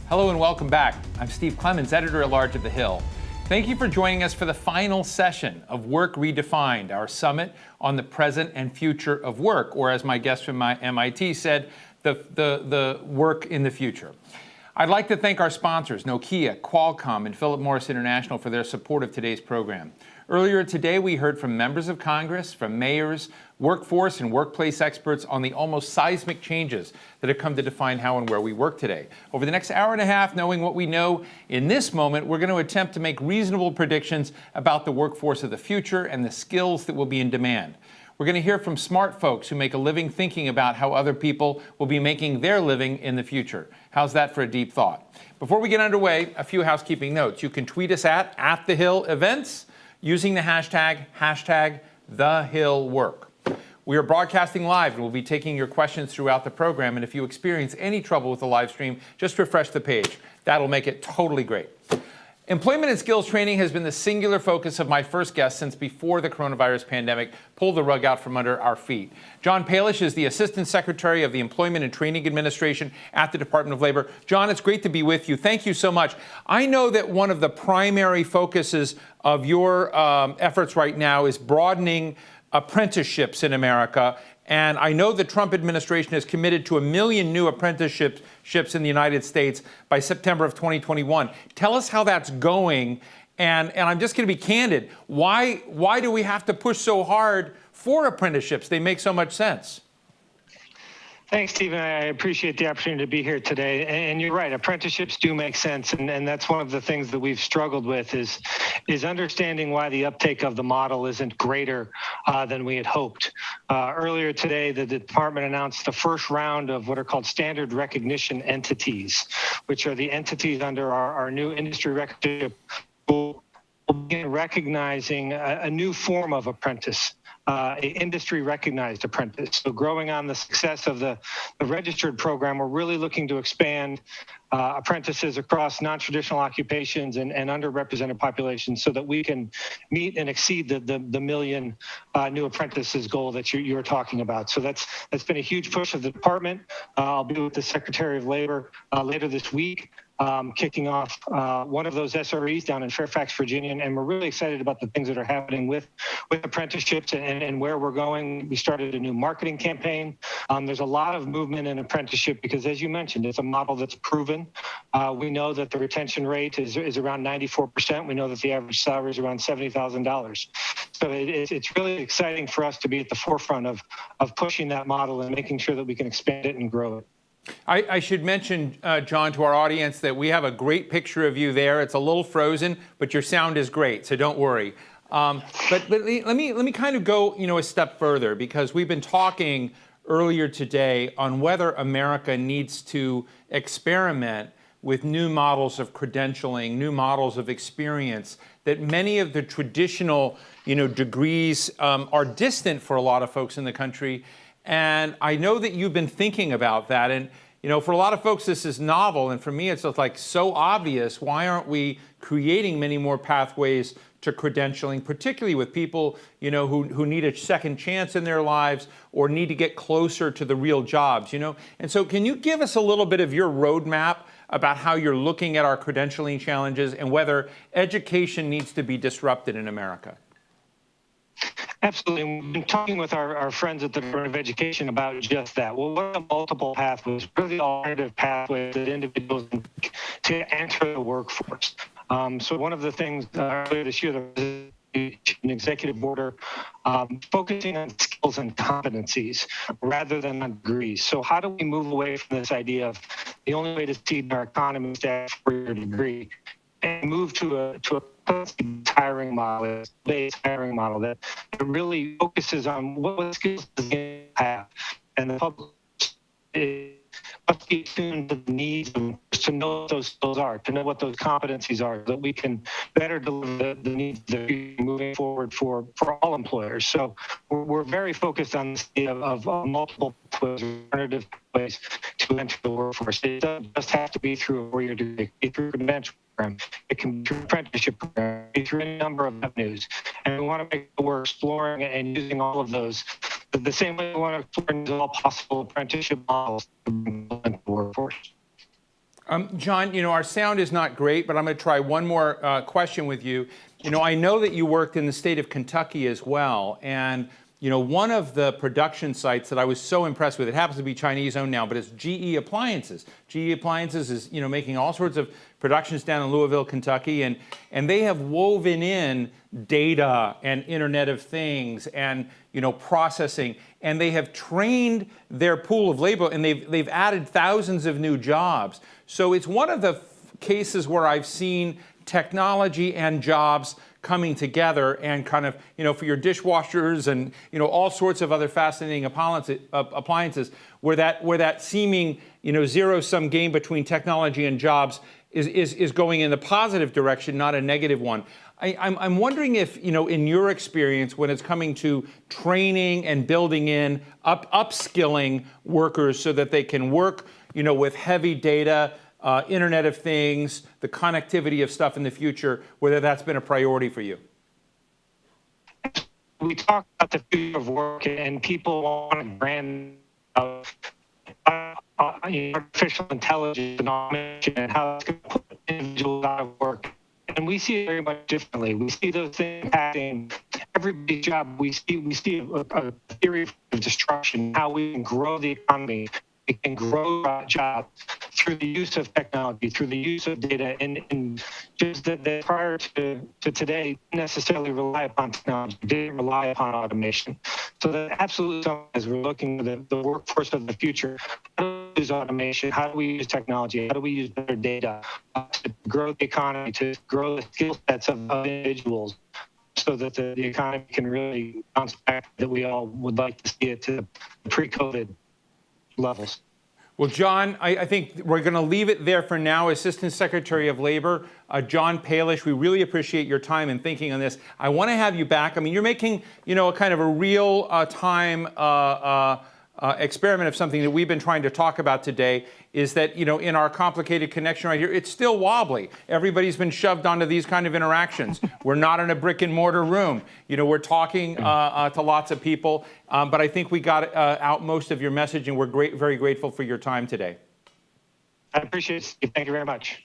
Hello and welcome back. I'm Steve Clemens, editor-at-large of The Hill. Thank you for joining us for the final session of Work Redefined, our summit on the present and future of work, or as my guest from MIT said, the work in the future. I'd like to thank our sponsors, Nokia, Qualcomm, and Philip Morris International for their support of today's program. Earlier today, we heard from members of Congress, from mayors, workforce and workplace experts on the almost seismic changes that have come to define how and where we work today. Over the next hour and a half, knowing what we know in this moment, we're going to attempt to make reasonable predictions about the workforce of the future and the skills that will be in demand. We're going to hear from smart folks who make a living thinking about how other people will be making their living in the future. How's that for a deep thought? Before we get underway, a few housekeeping notes. You can tweet us at @TheHillEvents using the hashtag #TheHillWork. We are broadcasting live and we'll be taking your questions throughout the program. And if you experience any trouble with the live stream, just refresh the page. That'll make it totally great. Employment and skills training has been the singular focus of my first guest since before the coronavirus pandemic pulled the rug out from under our feet. John Palish is the Assistant Secretary of the Employment and Training Administration at the Department of Labor. John, it's great to be with you. Thank you so much. I know that one of the primary focuses of your efforts right now is broadening apprenticeships in America. And I know the Trump administration is committed to 1 million new apprenticeships in the United States by September of 2021. Tell us how that's going. And I'm just going to be candid. Why do we have to push so hard for apprenticeships? They make so much sense. Thanks, Stephen. I appreciate the opportunity to be here today. And you're right, apprenticeships do make sense. And that's one of the things that we've struggled with is understanding why the uptake of the model isn't greater than we had hoped. Earlier today, the department announced the first round of what are called standard recognition entities, which are the entities under our new industry recognition will begin recognizing a new form of apprentice. An industry-recognized apprentice. So growing on the success of the registered program, we're really looking to expand apprentices across non-traditional occupations and underrepresented populations so that we can meet and exceed the million new apprentices goal that you're talking about. So that's been a huge push of the department. I'll be with the Secretary of Labor later this week. Kicking off one of those SREs down in Fairfax, Virginia, and we're really excited about the things that are happening with apprenticeships and where we're going. We started a new marketing campaign. There's a lot of movement in apprenticeship because, as you mentioned, it's a model that's proven. We know that the retention rate is around 94%. We know that the average salary is around $70,000. So it's really exciting for us to be at the forefront of pushing that model and making sure that we can expand it and grow it. I should mention, John, to our audience that we have a great picture of you there. It's a little frozen, but your sound is great, so don't worry. But let me kind of go, a step further, because we've been talking earlier today on whether America needs to experiment with new models of credentialing, new models of experience, that many of the traditional, degrees are distant for a lot of folks in the country. And I know that you've been thinking about that. And, for a lot of folks, this is novel. And for me, it's just like so obvious. Why aren't we creating many more pathways to credentialing, particularly with people, who need a second chance in their lives or need to get closer to the real jobs, And so can you give us a little bit of your roadmap about how you're looking at our credentialing challenges and whether education needs to be disrupted in America? Absolutely. We've been talking with our friends at the Department of Education about just that. Well, what are the multiple pathways? What are the alternative pathways that individuals take to enter the workforce? So one of the things earlier this year, there was an executive order focusing on skills and competencies rather than on degrees. So how do we move away from this idea of the only way to seed our economy is to have a 4-year degree and move to a hiring model, based hiring model that really focuses on what skills does it have, and the public must be tuned to the needs to know what those skills are, to know what those competencies are, that we can better deliver the needs that we're moving forward for all employers. So we're very focused on this idea of multiple alternative ways to enter the workforce. It doesn't just have to be through a 4-year degree, it can be through a credential program, it can be through an apprenticeship program, it can be through any number of avenues. And we want to make sure we're exploring and using all of those the same way we want to explore all possible apprenticeship models to bring people into the workforce. John, our sound is not great, but I'm going to try one more question with you. I know that you worked in the state of Kentucky as well, and one of the production sites that I was so impressed with, it happens to be Chinese owned now, but it's GE Appliances. GE Appliances is, making all sorts of productions down in Louisville, Kentucky, and they have woven in data and Internet of Things and, processing, and they have trained their pool of labor, and they've added thousands of new jobs. So it's one of the cases where I've seen technology and jobs coming together, and kind of, for your dishwashers and, all sorts of other fascinating appliances, where that seeming, zero-sum game between technology and jobs is going in the positive direction, not a negative one. I'm wondering if, in your experience, when it's coming to training and building in, upskilling workers so that they can work, with heavy data, Internet of Things, the connectivity of stuff in the future, whether that's been a priority for you. We talk about the future of work, and people want a brand of artificial intelligence and automation and how it's going to put individuals out of work. And we see it very much differently. We see those things impacting everybody's job. We see a theory of destruction, how we can grow the economy. We can grow jobs through the use of technology, through the use of data, and just that prior to today didn't necessarily rely upon technology, didn't rely upon automation. So that absolutely something as we're looking at the workforce of the future. How do we use automation? How do we use technology? How do we use better data to grow the economy, to grow the skill sets of individuals, so that the economy can really bounce back, that we all would like to see it to pre-COVID levels. Well, John, I think we're going to leave it there for now. Assistant Secretary of Labor, John Palish, we really appreciate your time and thinking on this. I want to have you back. I mean, you're making, a kind of a real time experiment of something that we've been trying to talk about today, is that, in our complicated connection right here, it's still wobbly. Everybody's been shoved onto these kind of interactions. We're not in a brick and mortar room. We're talking to lots of people, but I think we got out most of your message, and we're very grateful for your time today. I appreciate it, Steve. Thank you very much.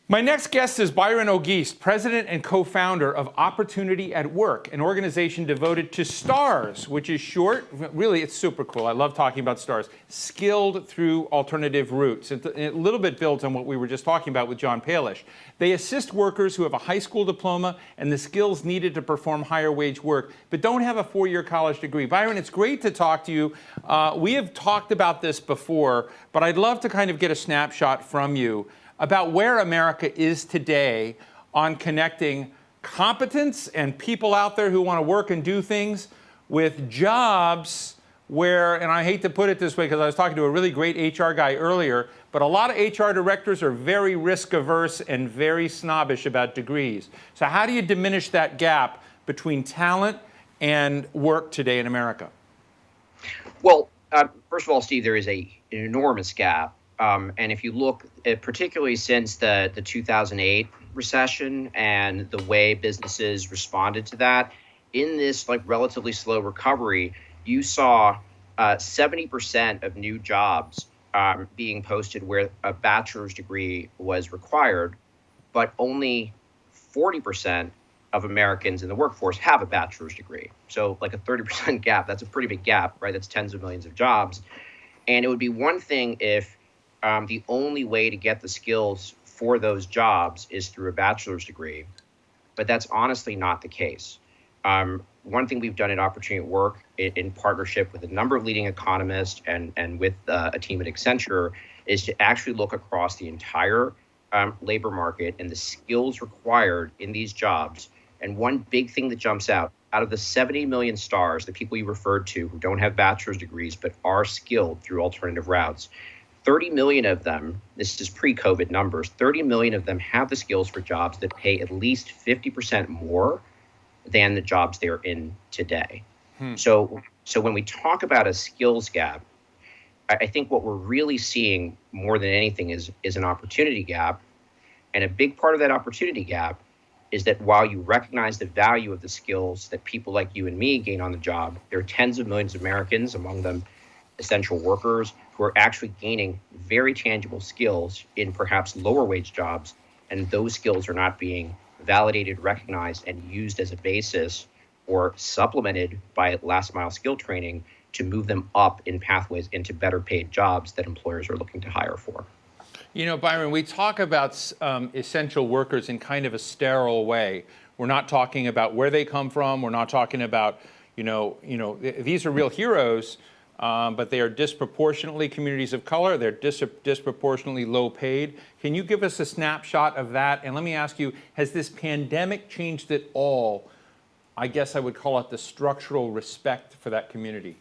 My next guest is Byron O'Geist, president and co-founder of Opportunity at Work, an organization devoted to STARS, which is short. Really, it's super cool. I love talking about STARS. Skilled through alternative routes. It a little bit builds on what we were just talking about with John Palish. They assist workers who have a high school diploma and the skills needed to perform higher wage work, but don't have a 4-year college degree. Byron, it's great to talk to you. We have talked about this before, but I'd love to kind of get a snapshot from you about where America is today on connecting competence and people out there who want to work and do things with jobs where, and I hate to put it this way because I was talking to a really great HR guy earlier, but a lot of HR directors are very risk averse and very snobbish about degrees. So how do you diminish that gap between talent and work today in America? Well, first of all, Steve, there is an enormous gap. And if you look, particularly since the 2008 recession and the way businesses responded to that, in this relatively slow recovery, you saw 70% of new jobs being posted where a bachelor's degree was required, but only 40% of Americans in the workforce have a bachelor's degree. So a 30% gap, that's a pretty big gap, right? That's tens of millions of jobs. And it would be one thing if the only way to get the skills for those jobs is through a bachelor's degree, but that's honestly not the case. One thing we've done at Opportunity at Work in partnership with a number of leading economists and with a team at Accenture is to actually look across the entire labor market and the skills required in these jobs. And one big thing that jumps out of the 70 million stars, the people you referred to who don't have bachelor's degrees but are skilled through alternative routes, 30 million of them, this is pre-COVID numbers, 30 million of them have the skills for jobs that pay at least 50% more than the jobs they're in today. So when we talk about a skills gap, I think what we're really seeing more than anything is an opportunity gap. And a big part of that opportunity gap is that while you recognize the value of the skills that people like you and me gain on the job, there are tens of millions of Americans, among them essential workers who are actually gaining very tangible skills in perhaps lower wage jobs, and those skills are not being validated, recognized, and used as a basis or supplemented by last mile skill training to move them up in pathways into better paid jobs that employers are looking to hire for. You know, Byron, we talk about essential workers in kind of a sterile way. We're not talking about where they come from. We're not talking about, these are real heroes, but they are disproportionately communities of color. They're disproportionately low paid. Can you give us a snapshot of that? And let me ask you, has this pandemic changed at all? I guess I would call it the structural respect for that community.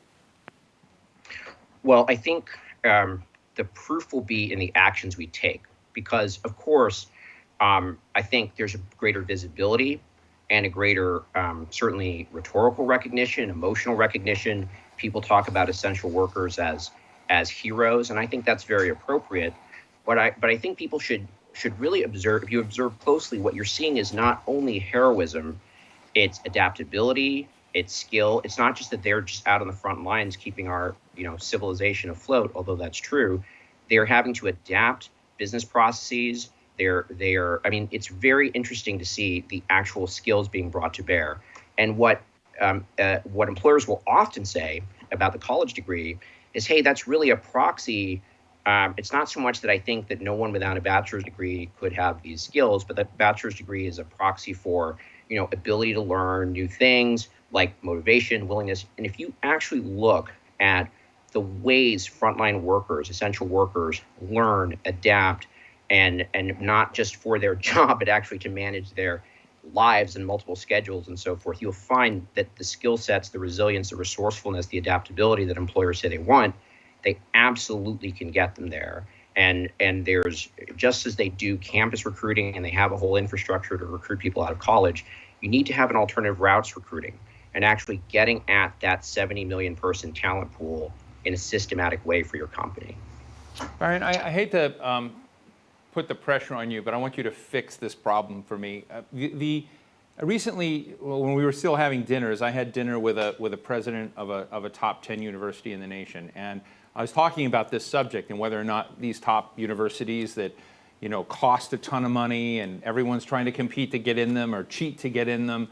Well, I think the proof will be in the actions we take, because, of course, I think there's a greater visibility and a greater, certainly, rhetorical recognition, emotional recognition. People talk about essential workers as heroes, and I think that's very appropriate. But I think people should really observe. If you observe closely, what you're seeing is not only heroism, it's adaptability, it's skill. It's not just that they're just out on the front lines keeping our civilization afloat, although that's true. They're having to adapt business processes. I mean, it's very interesting to see the actual skills being brought to bear. And what employers will often say about the college degree is, hey, that's really a proxy. It's not so much that I think that no one without a bachelor's degree could have these skills, but that bachelor's degree is a proxy for, ability to learn new things like motivation, willingness. And if you actually look at the ways frontline workers, essential workers, learn, adapt, and not just for their job, but actually to manage their lives and multiple schedules and so forth, you'll find that the skill sets, the resilience, the resourcefulness, the adaptability that employers say they want, they absolutely can get them there. And there's, just as they do campus recruiting and they have a whole infrastructure to recruit people out of college, you need to have an alternative routes recruiting and actually getting at that 70 million person talent pool in a systematic way for your company. Byron, I hate to put the pressure on you, but I want you to fix this problem for me. Recently, when we were still having dinners, I had dinner with a president of a top 10 university in the nation, and I was talking about this subject and whether or not these top universities that cost a ton of money and everyone's trying to compete to get in them or cheat to get in them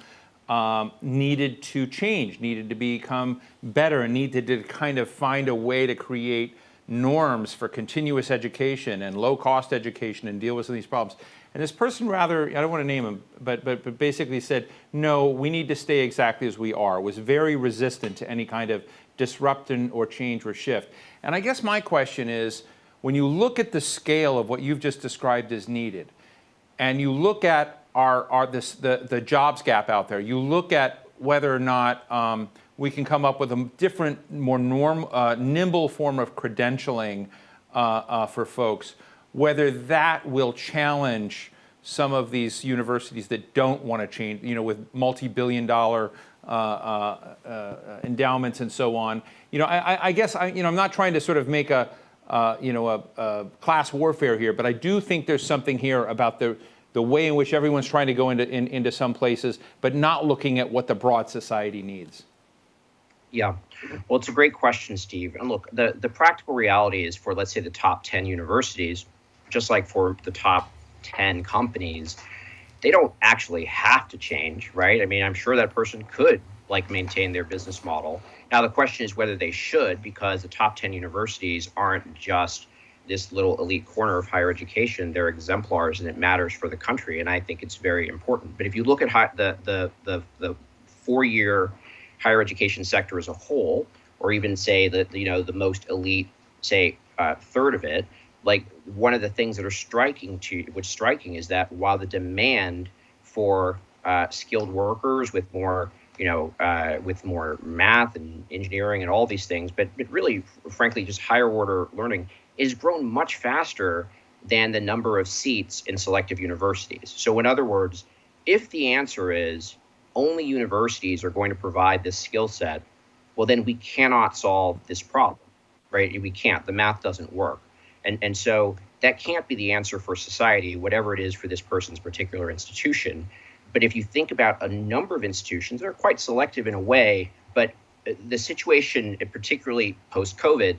needed to change, needed to become better, and needed to kind of find a way to create norms for continuous education and low-cost education and deal with some of these problems. And this person I don't want to name him, but basically said, no, we need to stay exactly as we are, was very resistant to any kind of disruption or change or shift. And I guess my question is, when you look at the scale of what you've just described as needed, and you look at the jobs gap out there, you look at whether or not we can come up with a different, more nimble form of credentialing for folks, whether that will challenge some of these universities that don't want to change, with multi-billion-dollar endowments and so on. I guess I'm not trying to sort of make a class warfare here, but I do think there's something here about the way in which everyone's trying to go into some places, but not looking at what the broad society needs. Yeah, well, it's a great question, Steve. And look, the practical reality is for, let's say, the top 10 universities, just like for the top 10 companies, they don't actually have to change, right? I mean, I'm sure that person could maintain their business model. Now, the question is whether they should, because the top 10 universities aren't just this little elite corner of higher education. They're exemplars, and it matters for the country. And I think it's very important. But if you look at the 4-year higher education sector as a whole, or even say that the most elite, say, third of it, one of the things that are striking is that while the demand for skilled workers with more math and engineering and all these things, but really, frankly, just higher order learning is grown much faster than the number of seats in selective universities. So in other words, if the answer is only universities are going to provide this skill set, well, then we cannot solve this problem, right? We can't. The math doesn't work. And so that can't be the answer for society, whatever it is for this person's particular institution. But if you think about a number of institutions that are quite selective in a way, but the situation, particularly post-COVID,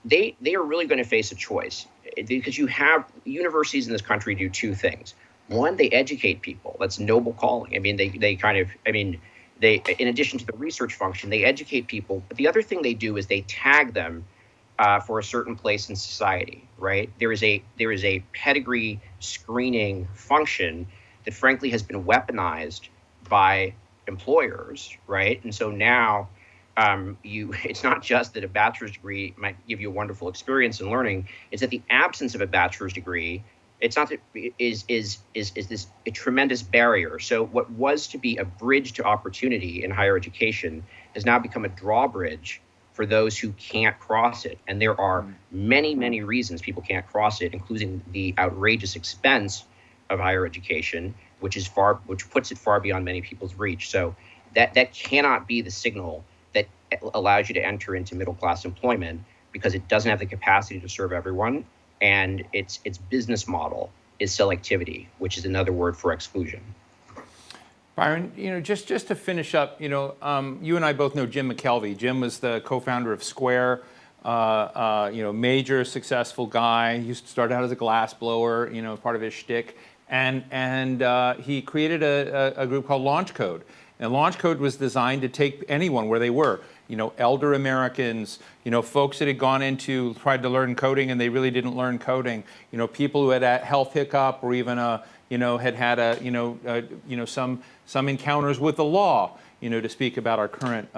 they are really going to face a choice, because you have universities in this country do two things. One, they educate people. That's a noble calling. I mean, they, in addition to the research function, they educate people. But the other thing they do is they tag them for a certain place in society, right? There is a pedigree screening function that frankly has been weaponized by employers, right? And so now it's not just that a bachelor's degree might give you a wonderful experience in learning. It's that the absence of a bachelor's degree, it's not that is this a tremendous barrier. So what was to be a bridge to opportunity in higher education has now become a drawbridge for those who can't cross it. And there are many, many reasons people can't cross it, including the outrageous expense of higher education, which puts it far beyond many people's reach. So that cannot be the signal that allows you to enter into middle class employment, because it doesn't have the capacity to serve everyone, and its business model is selectivity, which is another word for exclusion. Byron, just to finish up, you and I both know Jim McKelvey. Jim was the co-founder of Square, major successful guy. He used to start out as a glass blower, part of his shtick, and he created a group called Launch Code. And Launch Code was designed to take anyone where they were, elder Americans, folks that had tried to learn coding and they really didn't learn coding, people who had a health hiccup, or even had some encounters with the law, to speak about our current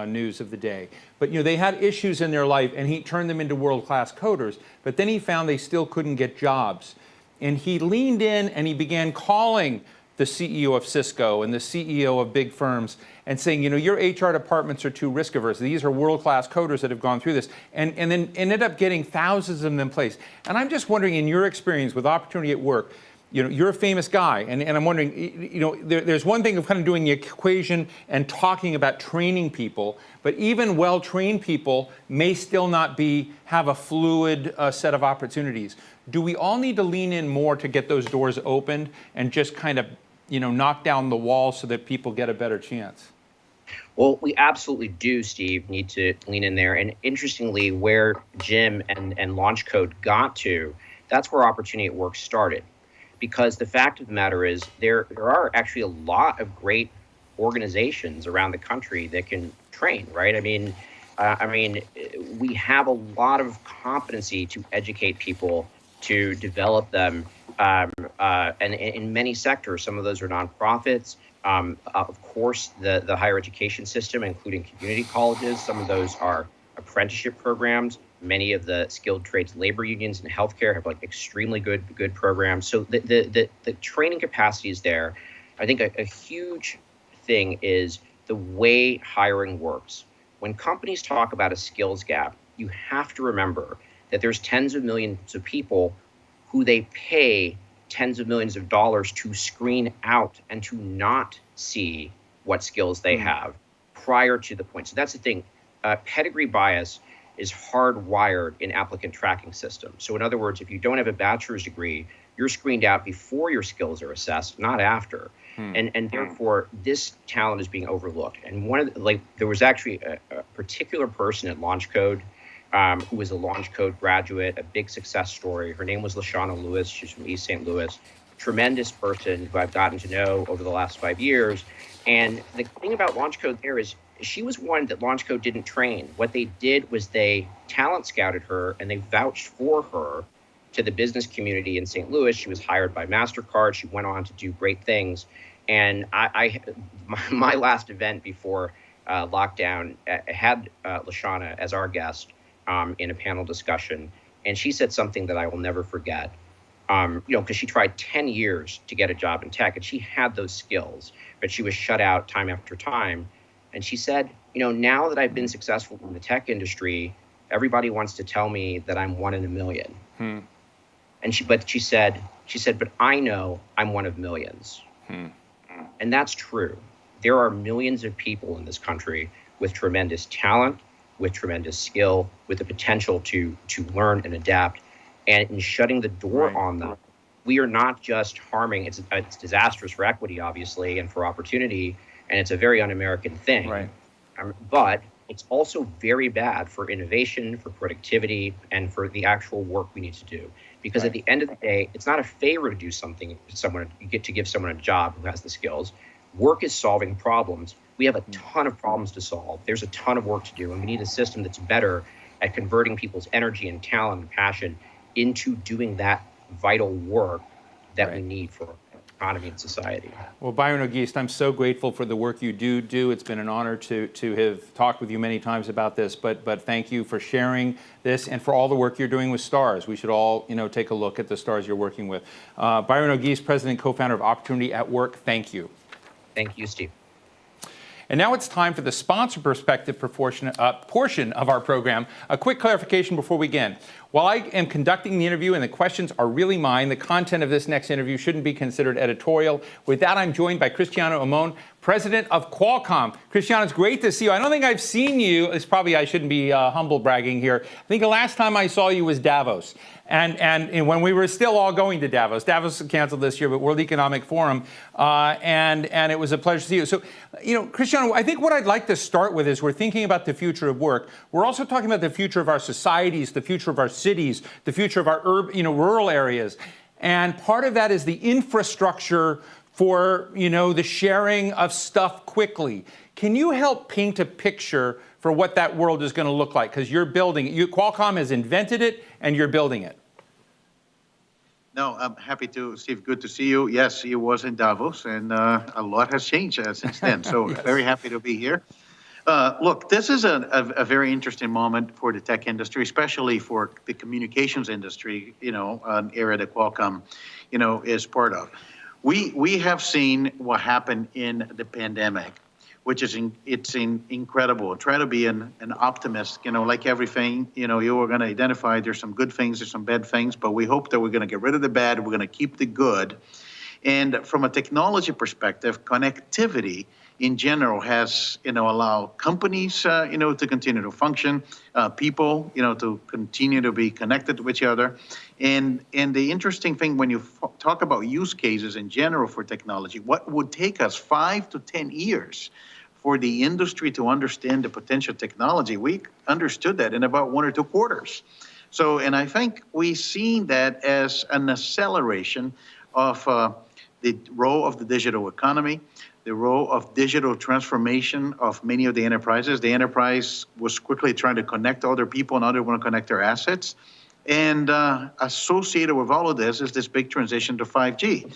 news of the day. But they had issues in their life, and he turned them into world-class coders. But then he found they still couldn't get jobs, and he leaned in and he began calling the CEO of Cisco and the CEO of big firms and saying, your HR departments are too risk averse. These are world-class coders that have gone through this, and then ended up getting thousands of them in place. And I'm just wondering, in your experience with opportunity at work, you're a famous guy, and I'm wondering, there's one thing of kind of doing the equation and talking about training people, but even well-trained people may still not have a fluid set of opportunities. Do we all need to lean in more to get those doors opened and just kind of, knock down the wall so that people get a better chance? Well, we absolutely do, Steve, need to lean in there. And interestingly, where Jim and Launch Code got to, that's where Opportunity at Work started. Because the fact of the matter is there are actually a lot of great organizations around the country that can train, right? I mean, we have a lot of competency to educate people, to develop them, and in many sectors. Some of those are nonprofits. Of course, the higher education system, including community colleges. Some of those are apprenticeship programs. Many of the skilled trades labor unions in healthcare have extremely good programs. So the training capacity is there. I think a huge thing is the way hiring works. When companies talk about a skills gap, you have to remember that there's tens of millions of people who they pay tens of millions of dollars to screen out and to not see what skills they have prior to the point. So that's the thing. Pedigree bias is hardwired in applicant tracking systems. So in other words, if you don't have a bachelor's degree, you're screened out before your skills are assessed, not after. And therefore, this talent is being overlooked. And there was actually a particular person at Launch Code who was a Launch Code graduate, a big success story. Her name was Lashana Lewis. She's from East St. Louis. Tremendous person who I've gotten to know over the last 5 years. And the thing about Launch Code there is she was one that Launch Code didn't train. What they did was they talent scouted her and they vouched for her to the business community in St. Louis. She was hired by MasterCard. She went on to do great things. And my last event before lockdown had Lashana as our guest in a panel discussion. And she said something that I will never forget. Because she tried 10 years to get a job in tech and she had those skills, but she was shut out time after time. And she said, now that I've been successful in the tech industry, everybody wants to tell me that I'm one in a million. And she said, but I know I'm one of millions. And that's true. There are millions of people in this country with tremendous talent, with tremendous skill, with the potential to learn and adapt. And in shutting the door on them, we are not just harming, it's disastrous for equity, obviously, and for opportunity, and it's a very un-American thing. But it's also very bad for innovation, for productivity, and for the actual work we need to do. Because Right. at the end of the day, it's not a favor to do something to someone, you get to give someone a job who has the skills. Work is solving problems. We have a ton of problems to solve. There's a ton of work to do, and we need a system that's better at converting people's energy and talent and passion into doing that vital work that we Right. need for economy and society. Well, Byron Ogist, I'm so grateful for the work you do. It's been an honor to have talked with you many times about this, but thank you for sharing this and for all the work you're doing with STARS. We should all, take a look at the STARS you're working with. Byron Ogist, President and co-founder of Opportunity at Work, thank you. Thank you, Steve. And now it's time for the sponsor perspective portion of our program. A quick clarification before we begin. While I am conducting the interview and the questions are really mine, the content of this next interview shouldn't be considered editorial. With that, I'm joined by Cristiano Amon, president of Qualcomm. Cristiano, it's great to see you. I don't think I've seen you. It's probably, I shouldn't be humble bragging here. I think the last time I saw you was Davos. And when we were still all going to Davos. Davos canceled this year, but World Economic Forum. And it was a pleasure to see you. So, Cristiano, I think what I'd like to start with is we're thinking about the future of work. We're also talking about the future of our societies, the future of our cities, the future of our rural areas. And part of that is the infrastructure for, the sharing of stuff quickly. Can you help paint a picture for what that world is going to look like? Because you're building it. Qualcomm has invented it, and you're building it. No, I'm happy to, Steve. Good to see you. Yes, he was in Davos, and a lot has changed since then. So Yes. Very happy to be here. Look, this is a very interesting moment for the tech industry, especially for the communications industry, an area that Qualcomm, is part of. We have seen what happened in the pandemic, which is incredible. Try to be an optimist, like everything, you are going to identify there's some good things, there's some bad things, but we hope that we're going to get rid of the bad, we're going to keep the good. And from a technology perspective, connectivity in general has, allowed companies, to continue to function, people, to continue to be connected with each other. And the interesting thing when you talk about use cases in general for technology, what would take us 5 to 10 years for the industry to understand the potential technology, we understood that in about 1 or 2 quarters. So, and I think we've seen that as an acceleration of the role of the digital economy, the role of digital transformation of many of the enterprises. The enterprise was quickly trying to connect other people and others want to connect their assets. And associated with all of this is this big transition to 5G.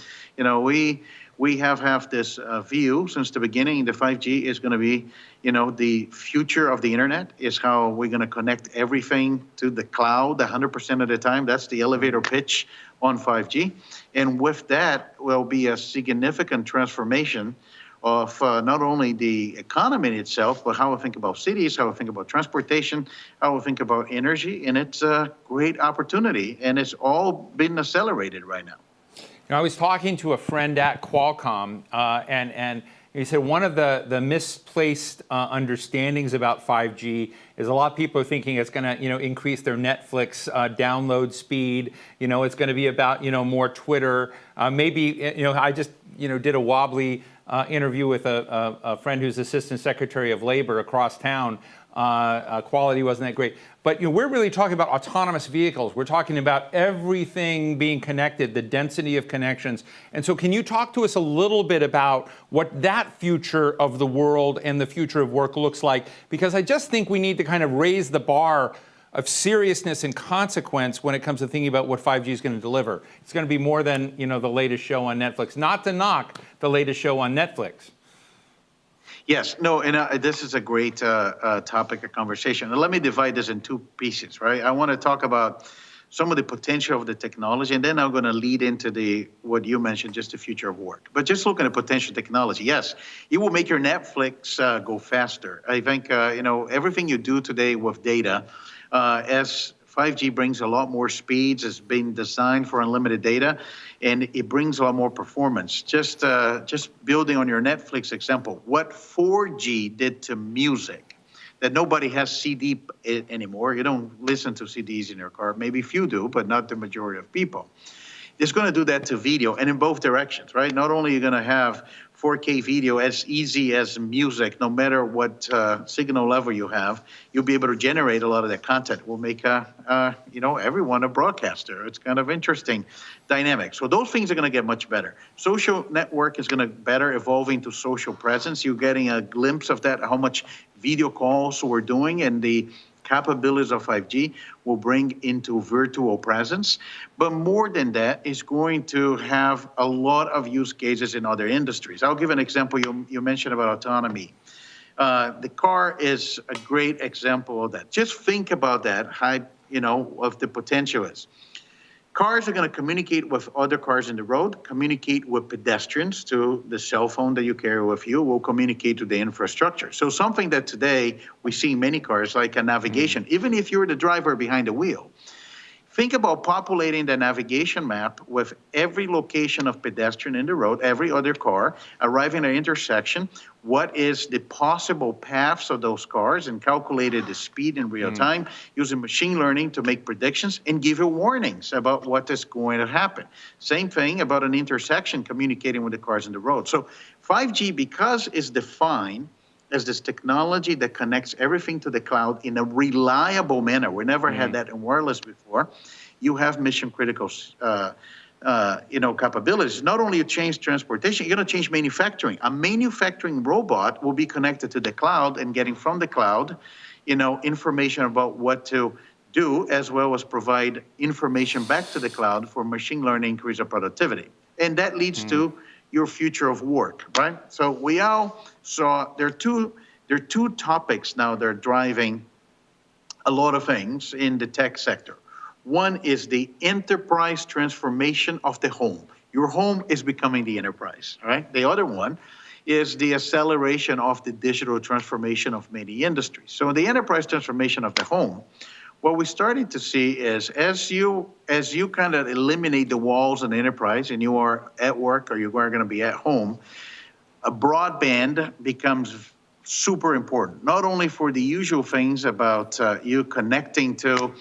We have this view since the beginning that 5G is going to be, the future of the internet, is how we're going to connect everything to the cloud 100% of the time. That's the elevator pitch on 5G. And with that will be a significant transformation of not only the economy in itself, but how we think about cities, how we think about transportation, how we think about energy. And it's a great opportunity. And it's all been accelerated right now. I was talking to a friend at Qualcomm, and he said one of the misplaced understandings about 5G is a lot of people are thinking it's going to, increase their Netflix download speed. It's going to be about, more Twitter. Maybe, I just, did a wobbly interview with a friend who's Assistant Secretary of Labor across town. Quality wasn't that great. But we're really talking about autonomous vehicles. We're talking about everything being connected, the density of connections. And so can you talk to us a little bit about what that future of the world and the future of work looks like? Because I just think we need to kind of raise the bar of seriousness and consequence when it comes to thinking about what 5G is going to deliver. It's going to be more than, the latest show on Netflix. Not to knock the latest show on Netflix. Yes, no, and this is a great topic of conversation. And let me divide this in 2 pieces, right? I want to talk about some of the potential of the technology, and then I'm going to lead into what you mentioned, just the future of work. But just looking at potential technology, yes, it will make your Netflix go faster. I think, everything you do today with data, as 5G brings a lot more speeds, it's been designed for unlimited data, and it brings a lot more performance. Just building on your Netflix example, what 4G did to music, that nobody has CD anymore. You don't listen to CDs in your car. Maybe few do, but not the majority of people. It's going to do that to video and in both directions, right? Not only are you going to have 4K video as easy as music, no matter what signal level you have, you'll be able to generate a lot of that content. Will make everyone a broadcaster. It's kind of interesting dynamic. So those things are going to get much better. Social network is going to better evolve into social presence. You're getting a glimpse of that, how much video calls we're doing, and the capabilities of 5G will bring into virtual presence. But more than that, it's going to have a lot of use cases in other industries. I'll give an example. You mentioned about autonomy. The car is a great example of that. Just think about that, of the potential is. Cars are going to communicate with other cars in the road, communicate with pedestrians to the cell phone that you carry with you, will communicate to the infrastructure. So something that today we see in many cars, like a navigation, even if you're the driver behind the wheel, think about populating the navigation map with every location of pedestrian in the road, every other car, arriving at an intersection, what is the possible paths of those cars, and calculated the speed in real time, using machine learning to make predictions and give you warnings about what is going to happen. Same thing about an intersection, communicating with the cars in the road. So 5G, because it's defined as this technology that connects everything to the cloud in a reliable manner. We never had that in wireless before. You have mission critical capabilities. Not only you change transportation, you're going to change manufacturing. A manufacturing robot will be connected to the cloud and getting from the cloud, information about what to do, as well as provide information back to the cloud for machine learning, increase of productivity. And that leads to your future of work, right? So we all saw there are two topics now that are driving a lot of things in the tech sector. One is the enterprise transformation of the home. Your home is becoming the enterprise, right? The other one is the acceleration of the digital transformation of many industries. So the enterprise transformation of the home, what we started to see is as you kind of eliminate the walls in the enterprise and you are at work or you are going to be at home, a broadband becomes super important, not only for the usual things about you connecting to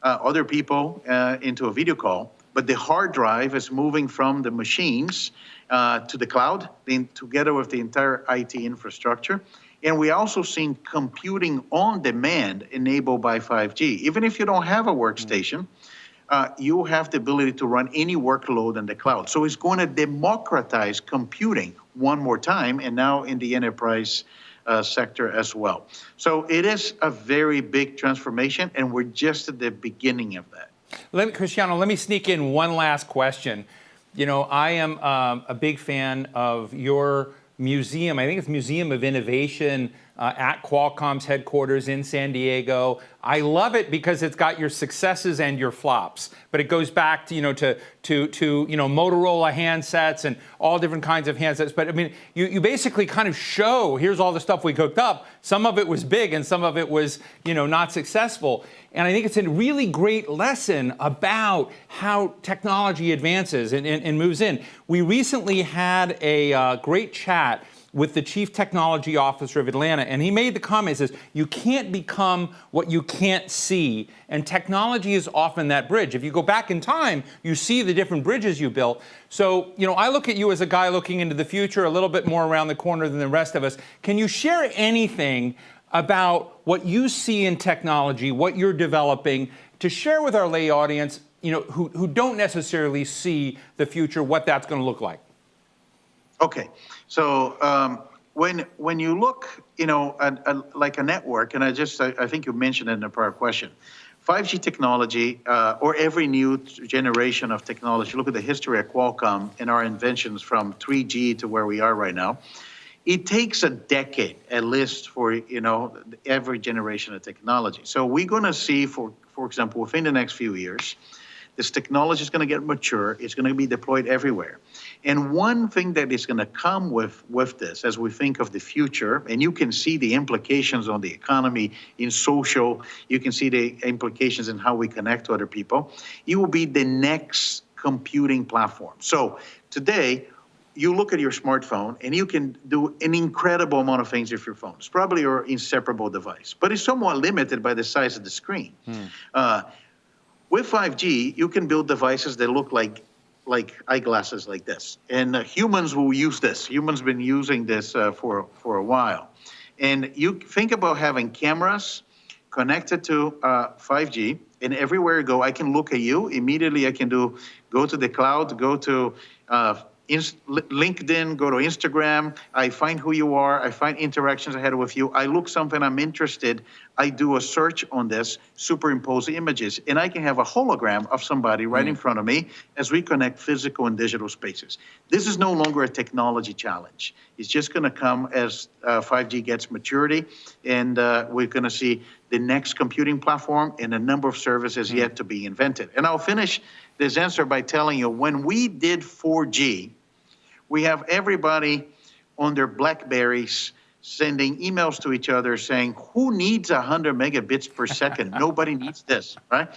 other people into a video call, but the hard drive is moving from the machines to the cloud, together with the entire IT infrastructure. And we also seen computing on demand enabled by 5G. Even if you don't have a workstation, you have the ability to run any workload in the cloud. So it's going to democratize computing one more time, and now in the enterprise sector as well. So it is a very big transformation, and we're just at the beginning of that. Cristiano, let me sneak in one last question. I am a big fan of your museum. I think it's Museum of Innovation at Qualcomm's headquarters in San Diego. I love it because it's got your successes and your flops, but it goes back to Motorola handsets and all different kinds of handsets. But I mean, you basically kind of show, here's all the stuff we cooked up. Some of it was big and some of it was not successful. And I think it's a really great lesson about how technology advances and moves in. We recently had a great chat with the Chief Technology Officer of Atlanta, and he made the comment, he says, you can't become what you can't see, and technology is often that bridge. If you go back in time, you see the different bridges you built. So, I look at you as a guy looking into the future, a little bit more around the corner than the rest of us. Can you share anything about what you see in technology, what you're developing, to share with our lay audience, who don't necessarily see the future, what that's going to look like? Okay, so when you look, at like a network, and I think you mentioned it in a prior question, 5G technology or every new generation of technology. Look at the history of Qualcomm and our inventions from 3G to where we are right now. It takes a decade at least for every generation of technology. So we're going to see, for example, within the next few years, this technology is going to get mature. It's going to be deployed everywhere. And one thing that is going to come with this, as we think of the future, and you can see the implications on the economy, in social, you can see the implications in how we connect to other people, it will be the next computing platform. So today, you look at your smartphone and you can do an incredible amount of things with your phone. It's probably your inseparable device, but it's somewhat limited by the size of the screen. With 5G, you can build devices that look like like eyeglasses like this. And humans will use this. Humans been using this for a while. And you think about having cameras connected to 5G, and everywhere you go, I can look at you. Immediately I can go to the cloud, go to LinkedIn, go to Instagram. I find who you are. I find interactions I had with you. I look something I'm interested. I do a search on this, superimpose the images, and I can have a hologram of somebody right in front of me as we connect physical and digital spaces. This is no longer a technology challenge. It's just going to come as 5G gets maturity, and we're going to see the next computing platform and a number of services yet to be invented. And I'll finish this answer by telling you, when we did 4G, we have everybody on their BlackBerries sending emails to each other saying, who needs 100 megabits per second? Nobody needs this, right?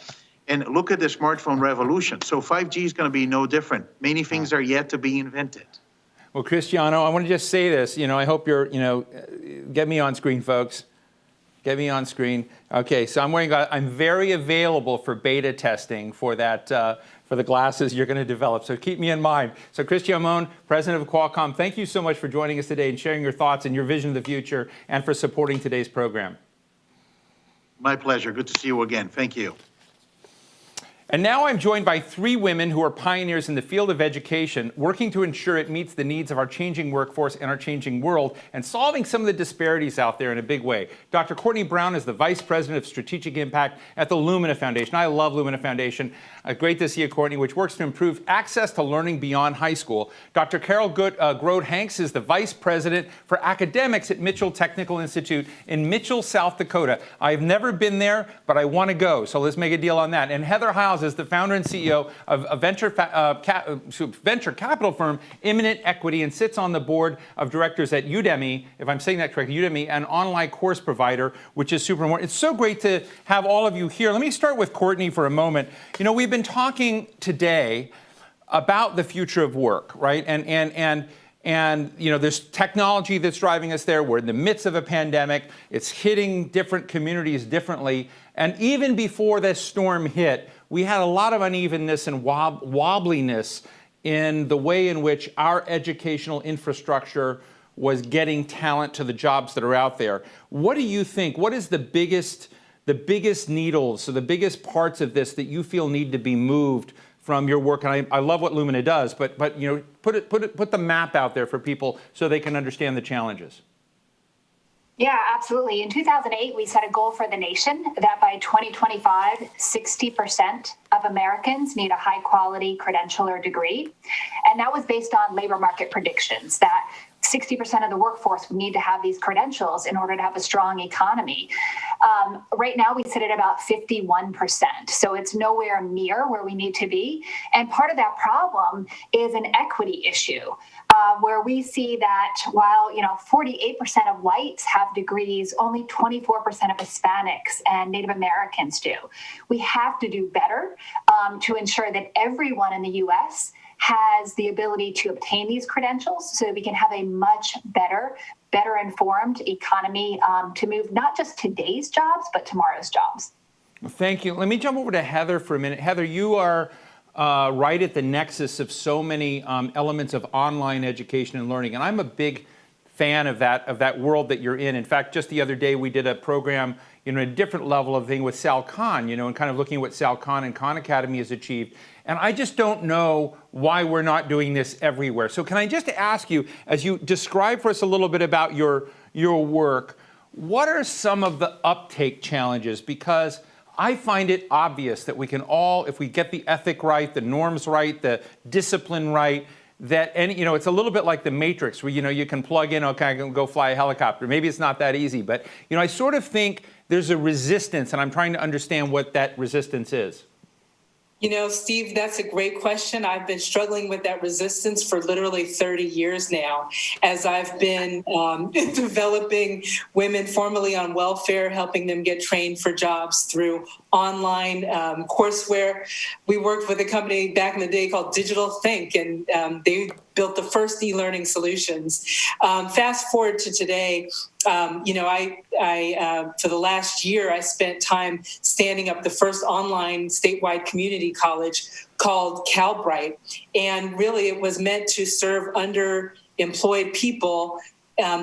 And look at the smartphone revolution. So 5G is going to be no different. Many things are yet to be invented. Well, Cristiano, I want to just say this. I hope you're, get me on screen, folks. Get me on screen. Okay, so I'm very available for beta testing for that, for the glasses you're going to develop. So keep me in mind. So Cristiano Amon, president of Qualcomm, thank you so much for joining us today and sharing your thoughts and your vision of the future, and for supporting today's program. My pleasure. Good to see you again. Thank you. And now I'm joined by three women who are pioneers in the field of education, working to ensure it meets the needs of our changing workforce and our changing world, and solving some of the disparities out there in a big way. Dr. Courtney Brown is the Vice President of Strategic Impact at the Lumina Foundation. I love Lumina Foundation. Great to see you, Courtney, which works to improve access to learning beyond high school. Dr. Carol Grode-Hanks is the Vice President for Academics at Mitchell Technical Institute in Mitchell, South Dakota. I've never been there, but I want to go, so let's make a deal on that. And Heather Hiles is the founder and CEO of a venture capital firm, Imminent Equity, and sits on the board of directors at Udemy, if I'm saying that correctly, Udemy, an online course provider, which is super important. It's so great to have all of you here. Let me start with Courtney for a moment. We've been talking today about the future of work, right? And there's technology that's driving us there. We're in the midst of a pandemic. It's hitting different communities differently. And even before this storm hit, we had a lot of unevenness and wobbliness in the way in which our educational infrastructure was getting talent to the jobs that are out there. What do you think? What is the biggest needles, so the biggest parts of this that you feel need to be moved from your work? And I love what Lumina does, but put the map out there for people so they can understand the challenges. Yeah, absolutely. In 2008, we set a goal for the nation that by 2025, 60% of Americans need a high-quality credential or degree. And that was based on labor market predictions that 60% of the workforce would need to have these credentials in order to have a strong economy. Right now, we sit at about 51%. So it's nowhere near where we need to be. And part of that problem is an equity issue, where we see that while 48% of whites have degrees, only 24% of Hispanics and Native Americans do. We have to do better to ensure that everyone in the U.S. has the ability to obtain these credentials so that we can have a much better informed economy to move not just today's jobs, but tomorrow's jobs. Thank you. Let me jump over to Heather for a minute. Heather, you are right at the nexus of so many elements of online education and learning, and I'm a big fan of that world that you're in. In fact, just the other day we did a program, a different level of thing with Sal Khan, and kind of looking at what Sal Khan and Khan Academy has achieved. And I just don't know why we're not doing this everywhere. So can I just ask you, as you describe for us a little bit about your work, what are some of the uptake challenges? Because I find it obvious that we can all, if we get the ethic right, the norms right, the discipline right, that it's a little bit like the Matrix, where you can plug in, okay, I can go fly a helicopter. Maybe it's not that easy, but I sort of think there's a resistance, and I'm trying to understand what that resistance is. Steve, that's a great question. I've been struggling with that resistance for literally 30 years now, as I've been developing women formerly on welfare, helping them get trained for jobs through online courseware. We worked with a company back in the day called Digital Think, and they built the first e-learning solutions. Fast forward to today, I for the last year, I spent time standing up the first online statewide community college called CalBright. And really it was meant to serve underemployed people,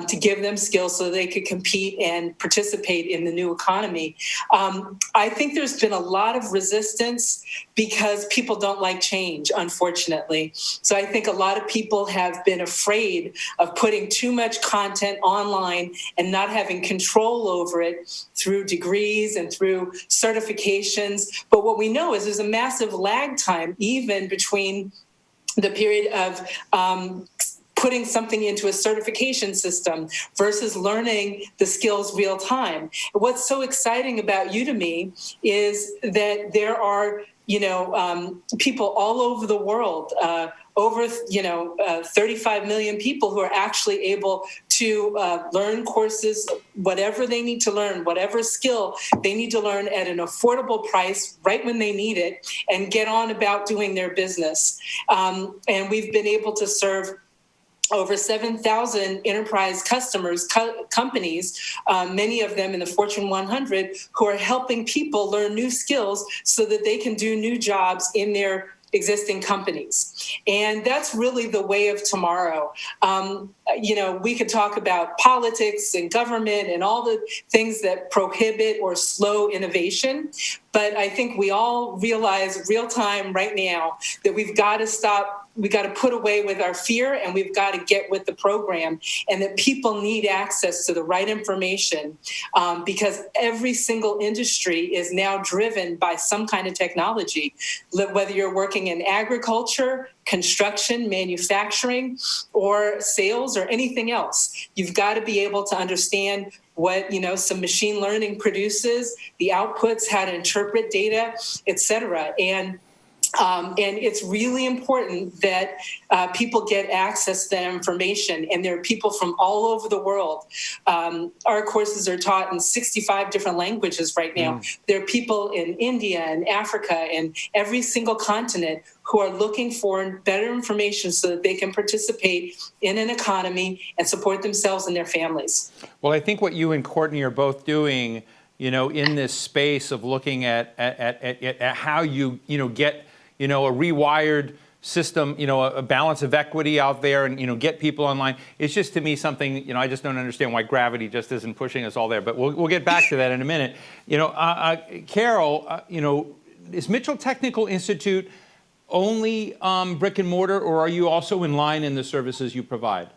to give them skills so they could compete and participate in the new economy. I think there's been a lot of resistance because people don't like change, unfortunately. So I think a lot of people have been afraid of putting too much content online and not having control over it through degrees and through certifications. But what we know is there's a massive lag time even between the period of putting something into a certification system versus learning the skills real time. What's so exciting about Udemy is that there are, people all over the world, over 35 million people who are actually able to learn courses, whatever they need to learn, whatever skill they need to learn at an affordable price right when they need it and get on about doing their business. And we've been able to serve over 7,000 enterprise customers, companies, many of them in the Fortune 100, who are helping people learn new skills so that they can do new jobs in their existing companies. And that's really the way of tomorrow. We could talk about politics and government and all the things that prohibit or slow innovation. But I think we all realize real time right now that we've got to stop. We got to put away with our fear and we've got to get with the program, and that people need access to the right information because every single industry is now driven by some kind of technology, whether you're working in agriculture, construction, manufacturing, or sales, or anything else. You've got to be able to understand what some machine learning produces, the outputs, how to interpret data, et cetera. And it's really important that people get access to that information. And there are people from all over the world. Our courses are taught in 65 different languages right now. There are people in India and Africa and every single continent who are looking for better information so that they can participate in an economy and support themselves and their families. Well, I think what you and Courtney are both doing, in this space of looking at how you get a rewired system, a balance of equity out there and, get people online. It's just, to me, something, I just don't understand why gravity just isn't pushing us all there. But we'll get back to that in a minute. Carol, is Mitchell Technical Institute only brick and mortar, or are you also in line in the services you provide?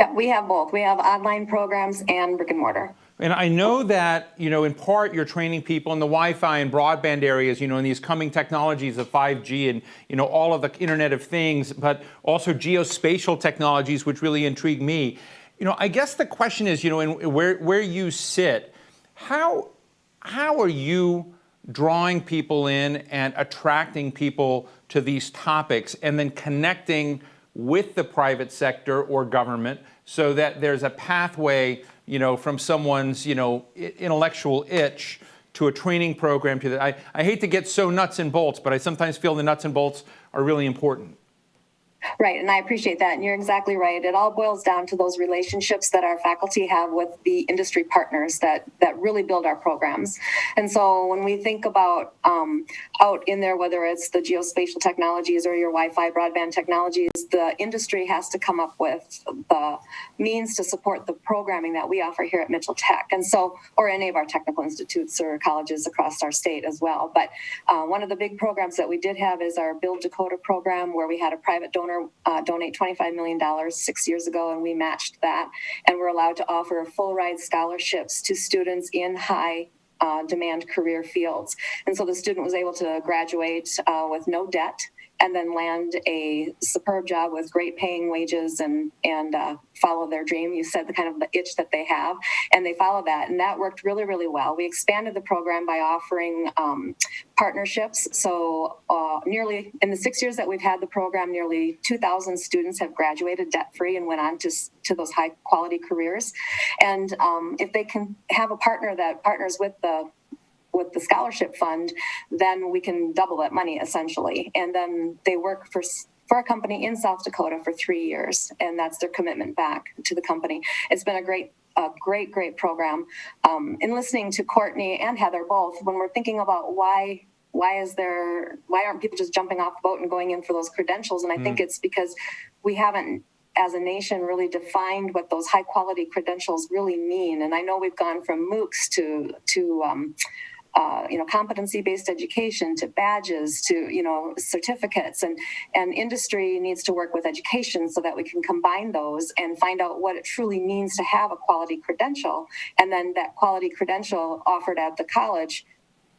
Yeah, we have both. We have online programs and brick and mortar. And I know that, in part you're training people in the Wi-Fi and broadband areas, in these coming technologies of 5G and, all of the Internet of Things, but also geospatial technologies, which really intrigue me. I guess the question is, where you sit, how are you drawing people in and attracting people to these topics and then connecting with the private sector or government so that there's a pathway, from someone's, intellectual itch to a training program to that. I hate to get so nuts and bolts, but I sometimes feel the nuts and bolts are really important. Right, and I appreciate that, and you're exactly right. It all boils down to those relationships that our faculty have with the industry partners that really build our programs. And so when we think about out in there, whether it's the geospatial technologies or your Wi-Fi broadband technologies, the industry has to come up with the means to support the programming that we offer here at Mitchell Tech, and so, or any of our technical institutes or colleges across our state as well. But one of the big programs that we did have is our Build Dakota program, where we had a private donor donate $25 million 6 years ago, and we matched that. And we're allowed to offer full ride scholarships to students in high demand career fields. And so the student was able to graduate with no debt and then land a superb job with great paying wages and follow their dream. You said the kind of the itch that they have, and they follow that. And that worked really, really well. We expanded the program by offering partnerships. So nearly in the 6 years that we've had the program, nearly 2,000 students have graduated debt-free and went on to those high quality careers. And if they can have a partner that partners with the scholarship fund, then we can double that money essentially. And then they work for a company in South Dakota for 3 years, and that's their commitment back to the company. It's been a great program. In listening to Courtney and Heather both, when we're thinking about why why aren't people just jumping off the boat and going in for those credentials? And I think it's because we haven't, as a nation, really defined what those high quality credentials really mean. And I know we've gone from MOOCs to competency-based education, to badges, to certificates, and industry needs to work with education so that we can combine those and find out what it truly means to have a quality credential, and then that quality credential offered at the college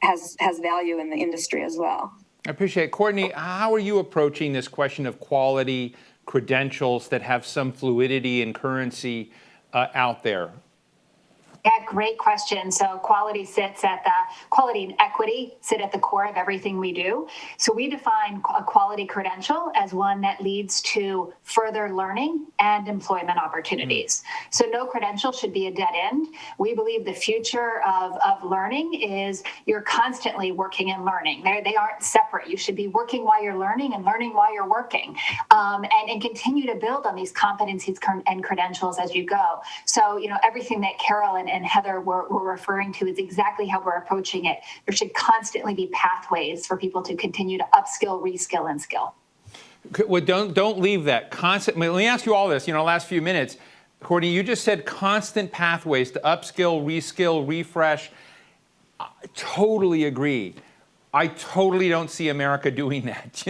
has value in the industry as well. I appreciate it. Courtney, how are you approaching this question of quality credentials that have some fluidity and currency out there? Yeah, great question. So quality and equity sit at the core of everything we do. So we define a quality credential as one that leads to further learning and employment opportunities. So no credential should be a dead end. We believe the future of learning is you're constantly working and learning. They aren't separate. You should be working while you're learning and learning while you're working, and continue to build on these competencies and credentials as you go. So, everything that Carol and Heather were referring to is exactly how we're approaching it. There should constantly be pathways for people to continue to upskill, reskill, and skill. Well, don't leave that constant. Let me ask you all this. Last few minutes, Courtney, you just said constant pathways to upskill, reskill, refresh. I totally agree. I totally don't see America doing that.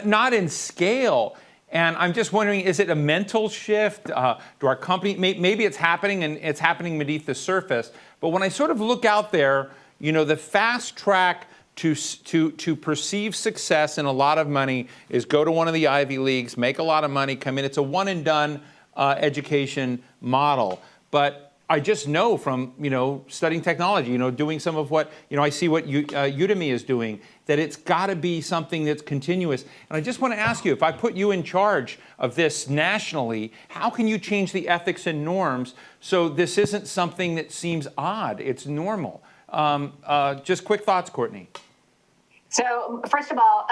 Not in scale. And I'm just wondering, is it a mental shift? Do our company, maybe it's happening and it's happening beneath the surface. But when I sort of look out there, the fast track to perceive success and a lot of money is go to one of the Ivy Leagues, make a lot of money, come in. It's a one and done education model. But I just know from, studying technology, doing some of what, I see what Udemy is doing, that it's got to be something that's continuous. And I just want to ask you, if I put you in charge of this nationally, how can you change the ethics and norms so this isn't something that seems odd? It's normal. Just quick thoughts, Courtney. So first of all,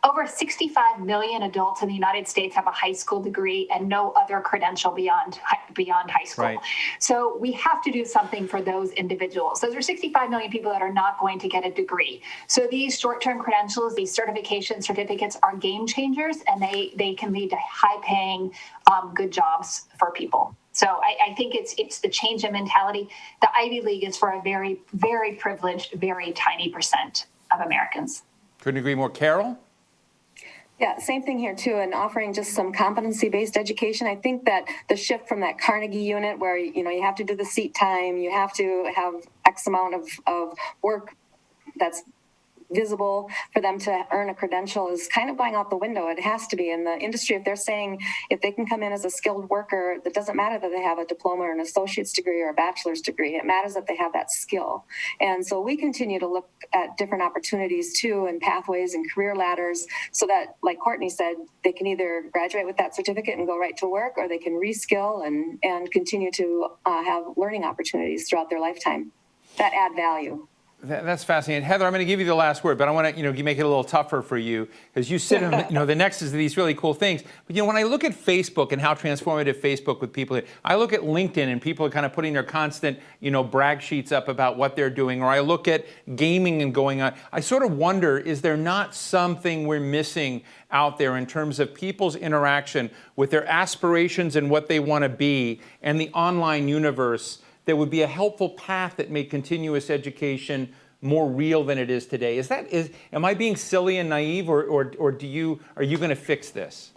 over 65 million adults in the United States have a high school degree and no other credential beyond high school. Right. So we have to do something for those individuals. Those are 65 million people that are not going to get a degree. So these short-term credentials, these certificates are game changers, and they can lead to high-paying, good jobs for people. So I think it's the change in mentality. The Ivy League is for a very, very privileged, very tiny percent of Americans. Couldn't agree more. Carol? Yeah, same thing here too, and offering just some competency-based education. I think that the shift from that Carnegie unit where, you have to do the seat time, you have to have X amount of work that's visible for them to earn a credential is kind of going out the window. It has to be in the industry. If they're saying if they can come in as a skilled worker, it doesn't matter that they have a diploma or an associate's degree or a bachelor's degree. It matters that they have that skill. And so we continue to look at different opportunities too, and pathways and career ladders, so that, like Courtney said, they can either graduate with that certificate and go right to work, or they can reskill and continue to have learning opportunities throughout their lifetime that add value. That's fascinating. Heather, I'm going to give you the last word, but I want to make it a little tougher for you, because you sit in the nexus of these really cool things. But when I look at Facebook and how transformative Facebook with people, I look at LinkedIn and people are kind of putting their constant brag sheets up about what they're doing, or I look at gaming and going on. I sort of wonder, is there not something we're missing out there in terms of people's interaction with their aspirations and what they want to be and the online universe that would be a helpful path that made continuous education more real than it is today? Am I being silly and naive, or are you going to fix this?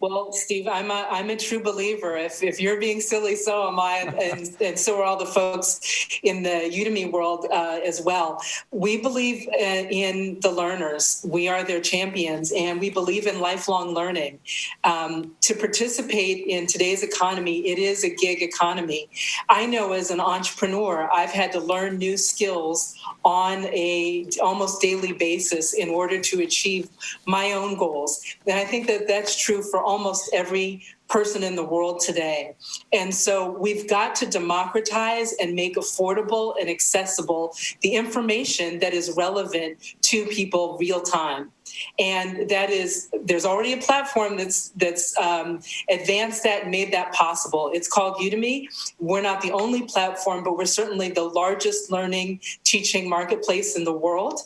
Well, Steve, I'm a true believer. If you're being silly, so am I, and so are all the folks in the Udemy world as well. We believe in the learners. We are their champions, and we believe in lifelong learning. To participate in today's economy, it is a gig economy. I know as an entrepreneur, I've had to learn new skills on a almost daily basis in order to achieve my own goals. And I think that that's true for almost every person in the world today. And so we've got to democratize and make affordable and accessible the information that is relevant to people real time. And that is, there's already a platform that's advanced that and made that possible. It's called Udemy. We're not the only platform, but we're certainly the largest learning teaching marketplace in the world.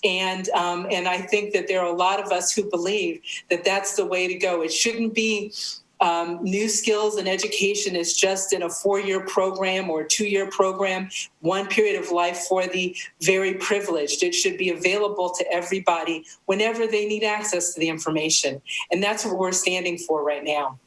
And I think that there are a lot of us who believe that that's the way to go. It shouldn't be new skills and education is just in a 4-year program or a 2-year program, one period of life for the very privileged. It should be available to everybody whenever they need access to the information. And that's what we're standing for right now.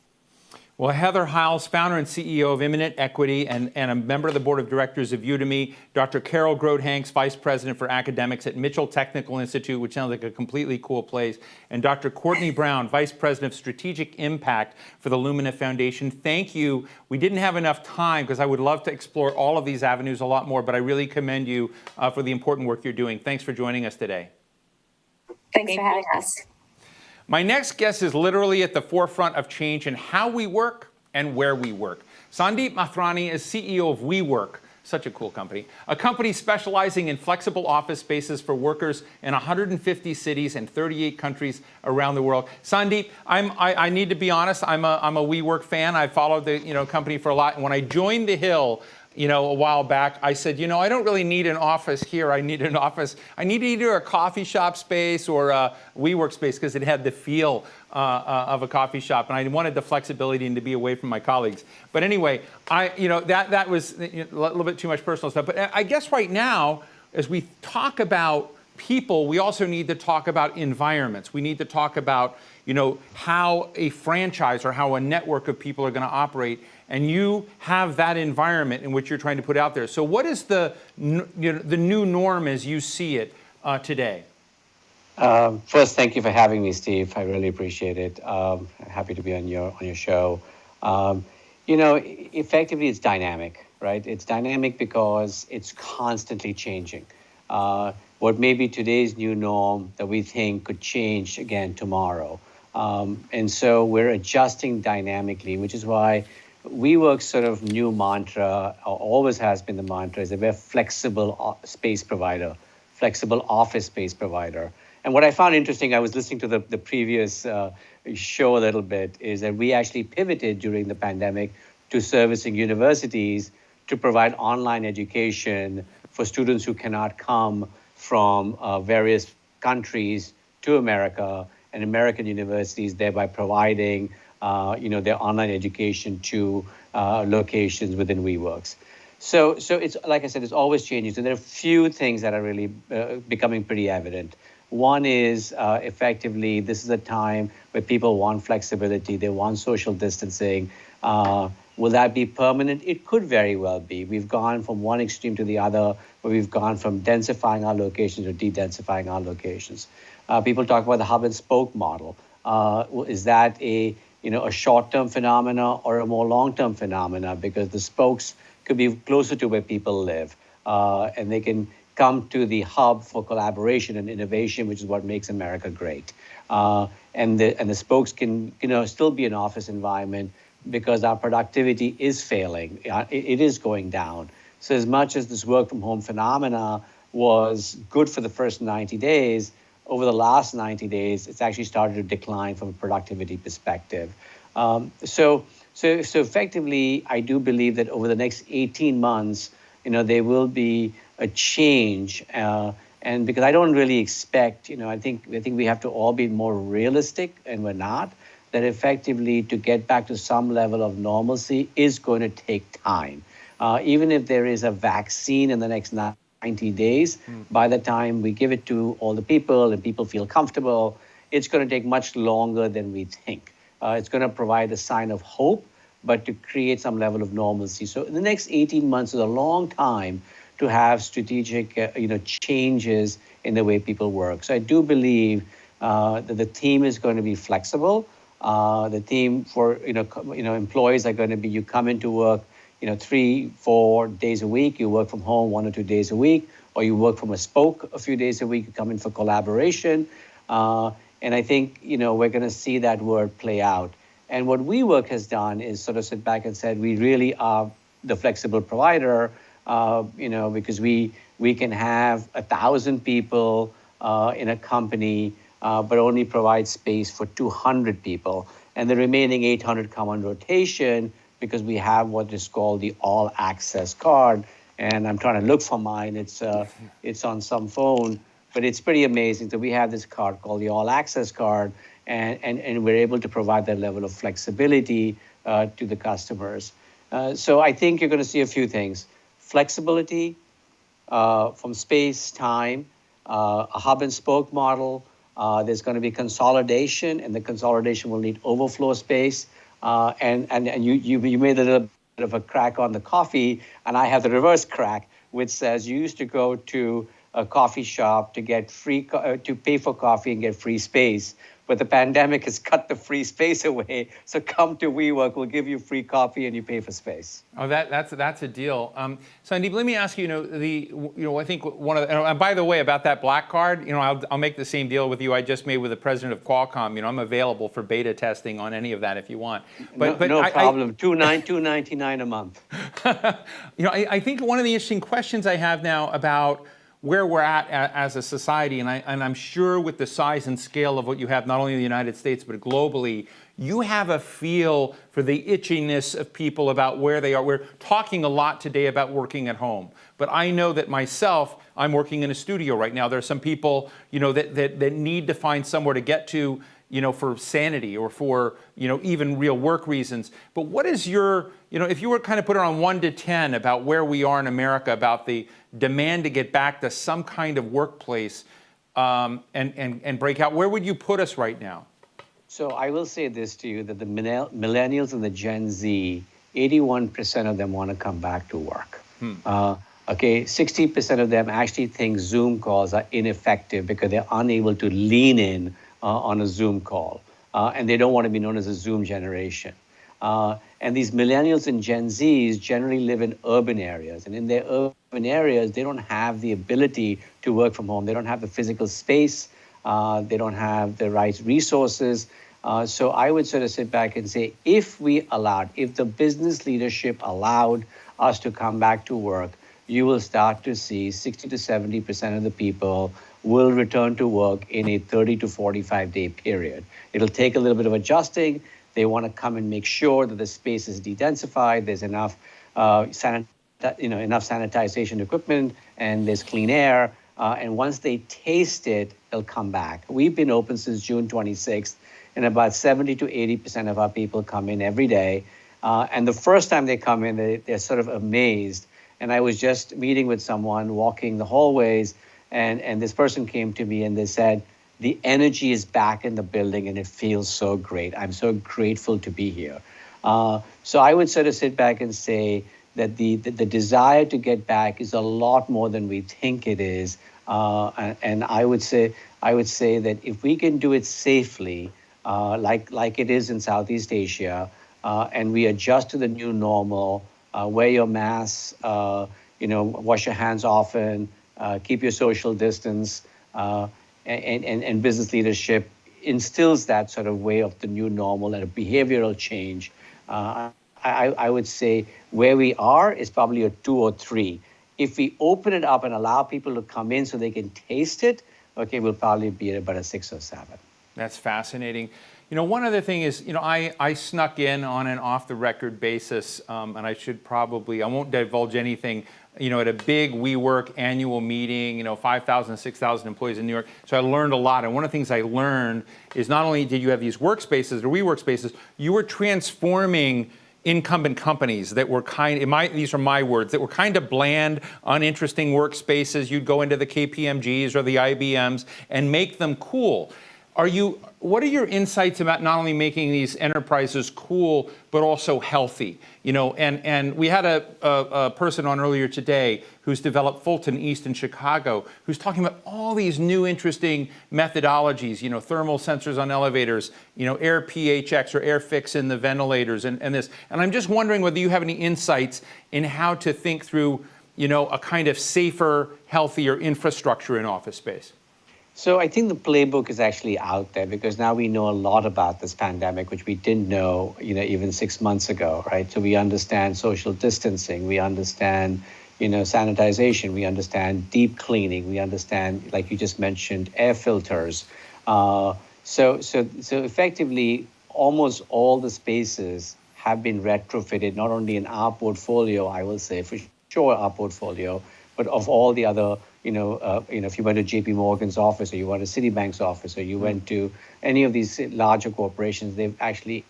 Well, Heather Hiles, founder and CEO of Imminent Equity and a member of the board of directors of Udemy, Dr. Carol Grote-Hanks, vice president for academics at Mitchell Technical Institute, which sounds like a completely cool place, and Dr. Courtney Brown, vice president of strategic impact for the Lumina Foundation. Thank you. We didn't have enough time because I would love to explore all of these avenues a lot more, but I really commend you for the important work you're doing. Thanks for joining us today. Thanks for having us. My next guest is literally at the forefront of change in how we work and where we work. Sandeep Mathrani is CEO of WeWork, such a cool company, a company specializing in flexible office spaces for workers in 150 cities and 38 countries around the world. Sandeep, I need to be honest, I'm a WeWork fan. I followed the company for a lot, and when I joined the Hill, a while back, I said, I don't really need an office here. I need an office. I need either a coffee shop space or a WeWork space because it had the feel of a coffee shop, and I wanted the flexibility and to be away from my colleagues. But anyway, that was a little bit too much personal stuff. But I guess right now, as we talk about people, we also need to talk about environments. We need to talk about, how a franchise or how a network of people are going to operate. And you have that environment in which you're trying to put out there. So what is the new norm as you see it today? First, thank you for having me, Steve. I really appreciate it. Happy to be on your show. Effectively, it's dynamic, right? It's dynamic because it's constantly changing. What may be today's new norm that we think could change again tomorrow. And so we're adjusting dynamically, which is why WeWork's sort of new mantra, always has been the mantra, is that we're a flexible space provider, flexible office space provider. And what I found interesting, I was listening to the previous show a little bit, is that we actually pivoted during the pandemic to servicing universities to provide online education for students who cannot come from various countries to America, and American universities, thereby providing their online education to locations within WeWorks. So it's, like I said, it's always changing. So there are a few things that are really becoming pretty evident. One is effectively, this is a time where people want flexibility. They want social distancing. Will that be permanent? It could very well be. We've gone from one extreme to the other, where we've gone from densifying our locations to de-densifying our locations. People talk about the hub and spoke model. Is that a short-term phenomena or a more long-term phenomena? Because the spokes could be closer to where people live, and they can come to the hub for collaboration and innovation, which is what makes America great. And the spokes can still be an office environment because our productivity is failing. It is going down. So as much as this work from home phenomena was good for the first 90 days, over the last 90 days, it's actually started to decline from a productivity perspective. So effectively, I do believe that over the next 18 months, there will be a change. And because I don't really expect, I think we have to all be more realistic, and we're not, that effectively to get back to some level of normalcy is going to take time. Even if there is a vaccine in the next 90 days, by the time we give it to all the people and people feel comfortable, it's going to take much longer than we think. It's going to provide a sign of hope, but to create some level of normalcy. So in the next 18 months is a long time to have strategic, changes in the way people work. So I do believe that the team is going to be flexible. The team for, employees are going to be, you come into work, 3-4 days a week, you work from home 1 or 2 days a week, or you work from a spoke a few days a week, you come in for collaboration. And I think, we're going to see that word play out. And what WeWork has done is sort of sit back and said, we really are the flexible provider, because we can have 1,000 people in a company, but only provide space for 200 people. And the remaining 800 come on rotation because we have what is called the all access card. And I'm trying to look for mine. It's on some phone, but it's pretty amazing. So we have this card called the all access card, and we're able to provide that level of flexibility to the customers. So I think you're going to see a few things: flexibility from space, time, a hub and spoke model. There's going to be consolidation, and the consolidation will need overflow space. And you made a little bit of a crack on the coffee, and I have the reverse crack, which says you used to go to a coffee shop to get to pay for coffee and get free space. But the pandemic has cut the free space away. So come to WeWork, we'll give you free coffee and you pay for space. Oh, that's a deal. Sandeep, let me ask you. I think one of the, and by the way, about that black card, I'll make the same deal with you I just made with the president of Qualcomm. I'm available for beta testing on any of that if you want. But no problem. $299 a month. I think one of the interesting questions I have now about where we're at as a society, and I'm sure with the size and scale of what you have, not only in the United States, but globally, you have a feel for the itchiness of people about where they are. We're talking a lot today about working at home, but I know that myself, I'm working in a studio right now. There are some people, that need to find somewhere to get to, for sanity or for, even real work reasons. But what is your, if you were kind of put it on 1 to 10 about where we are in America, about the demand to get back to some kind of workplace and break out, where would you put us right now? So I will say this to you, that the millennials and the Gen Z, 81% of them want to come back to work. 60% of them actually think Zoom calls are ineffective because they're unable to lean in on a Zoom call. And they don't want to be known as a Zoom generation. And these millennials and Gen Zs generally live in urban areas. And in their urban areas, they don't have the ability to work from home. They don't have the physical space. They don't have the right resources. So I would sort of sit back and say, if the business leadership allowed us to come back to work, you will start to see 60 to 70% of the people will return to work in a 30 to 45 day period. It'll take a little bit of adjusting. They want to come and make sure that the space is de-densified, there's enough sanitization equipment, and there's clean air. And once they taste it, they'll come back. We've been open since June 26th, and about 70 to 80% of our people come in every day. And the first time they come in, they're sort of amazed. And I was just meeting with someone, walking the hallways, and this person came to me and they said, the energy is back in the building and it feels so great. I'm so grateful to be here. So I would sort of sit back and say that the desire to get back is a lot more than we think it is. And I would say that if we can do it safely, like it is in Southeast Asia, and we adjust to the new normal, wear your mask, wash your hands often, keep your social distance, and business leadership instills that sort of way of the new normal and a behavioral change. I would say where we are is probably a 2 or 3. If we open it up and allow people to come in so they can taste it, we'll probably be at about a 6 or 7. That's fascinating. One other thing is, I snuck in on an off-the-record basis, and I won't divulge anything, at a big WeWork annual meeting, 5,000, 6,000 employees in New York. So I learned a lot. And one of the things I learned is not only did you have these workspaces or WeWork spaces, you were transforming incumbent companies that were these are my words, that were kind of bland, uninteresting workspaces. You'd go into the KPMGs or the IBMs and make them cool. What are your insights about not only making these enterprises cool, but also healthy? And we had a person on earlier today who's developed Fulton East in Chicago, who's talking about all these new interesting methodologies, thermal sensors on elevators, air PHX or air fix in the ventilators and this. And I'm just wondering whether you have any insights in how to think through, a kind of safer, healthier infrastructure in office space. So I think the playbook is actually out there because now we know a lot about this pandemic, which we didn't know, even 6 months ago, right? So we understand social distancing, we understand, sanitization, we understand deep cleaning, we understand, like you just mentioned, air filters. So effectively, almost all the spaces have been retrofitted, not only in our portfolio, I will say for sure our portfolio, but of all the other, if you went to JP Morgan's office or you went to Citibank's office or you went to any of these larger corporations, they've actually,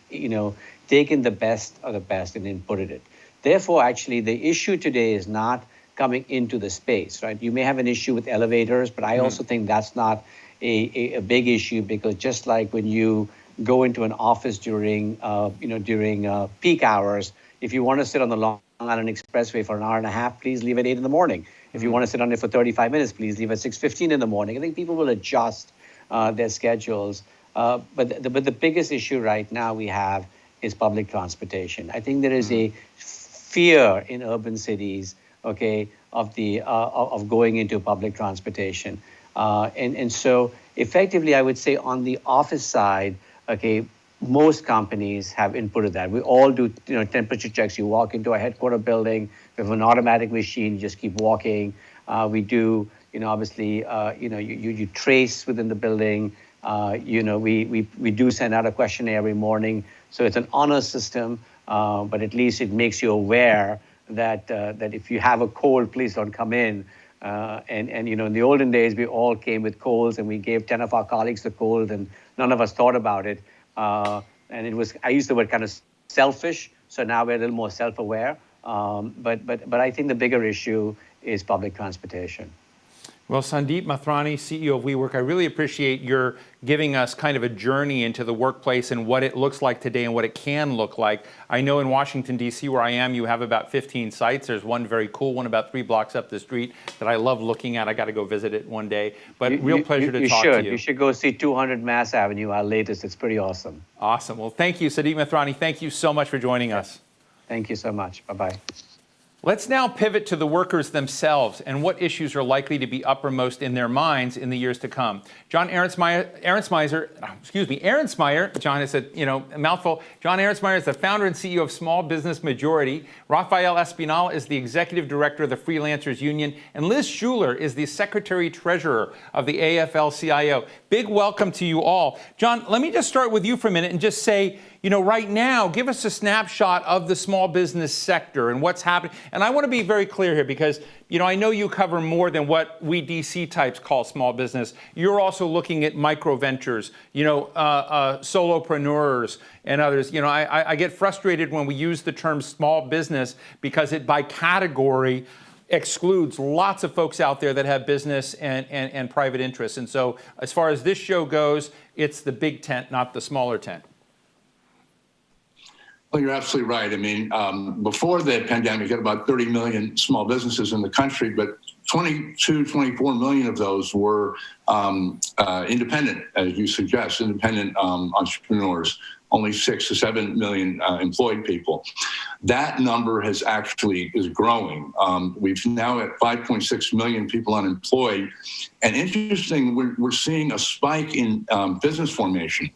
taken the best of the best and inputted it. Therefore, actually, the issue today is not coming into the space, right? You may have an issue with elevators, but I also think that's not a big issue because just like when you go into an office during peak hours, if you want to sit on the Long Island Expressway for an hour and a half, please leave at 8 in the morning. If you want to sit on it for 35 minutes, please leave at 6:15 in the morning. I think people will adjust their schedules. But the biggest issue right now we have is public transportation. I think there is a fear in urban cities, okay, of going into public transportation. And so effectively, I would say on the office side, okay, most companies have inputted that. We all do, temperature checks. You walk into a headquarter building, we have an automatic machine, you just keep walking. We do, obviously, you trace within the building. We do send out a questionnaire every morning. So it's an honor system, but at least it makes you aware that if you have a cold, please don't come in. And in the olden days, we all came with colds and we gave 10 of our colleagues the cold and none of us thought about it. And I used the word kind of selfish. So now we're a little more self-aware. But I think the bigger issue is public transportation. Well, Sandeep Mathrani, CEO of WeWork, I really appreciate your giving us kind of a journey into the workplace and what it looks like today and what it can look like. I know in Washington, D.C., where I am, you have about 15 sites. There's one very cool one about 3 blocks up the street that I love looking at. I got to go visit it one day. But real pleasure to talk to you. You should go see 200 Mass Avenue, our latest. It's pretty awesome. Awesome. Well, thank you, Sandeep Mathrani. Thank you so much for joining us. Thank you so much. Bye-bye. Let's now pivot to the workers themselves and what issues are likely to be uppermost in their minds in the years to come. John Ahrensmeyer, John has said, a mouthful. John Ahrensmeyer is the founder and CEO of Small Business Majority. Rafael Espinal is the executive director of the Freelancers Union. And Liz Schuler is the secretary treasurer of the AFL-CIO. Big welcome to you all. John, let me just start with you for a minute and just say, right now, give us a snapshot of the small business sector and what's happening. And I want to be very clear here because, I know you cover more than what we DC types call small business. You're also looking at micro ventures, solopreneurs and others. I get frustrated when we use the term small business because it by category excludes lots of folks out there that have business and private interests. And so as far as this show goes, it's the big tent, not the smaller tent. Well, you're absolutely right. I mean, before the pandemic, you had about 30 million small businesses in the country, but 24 million of those were independent, as you suggest, independent entrepreneurs. Only 6 to 7 million employed people. That number is growing. We've now at 5.6 million people unemployed. And interesting, we're seeing a spike in business formation.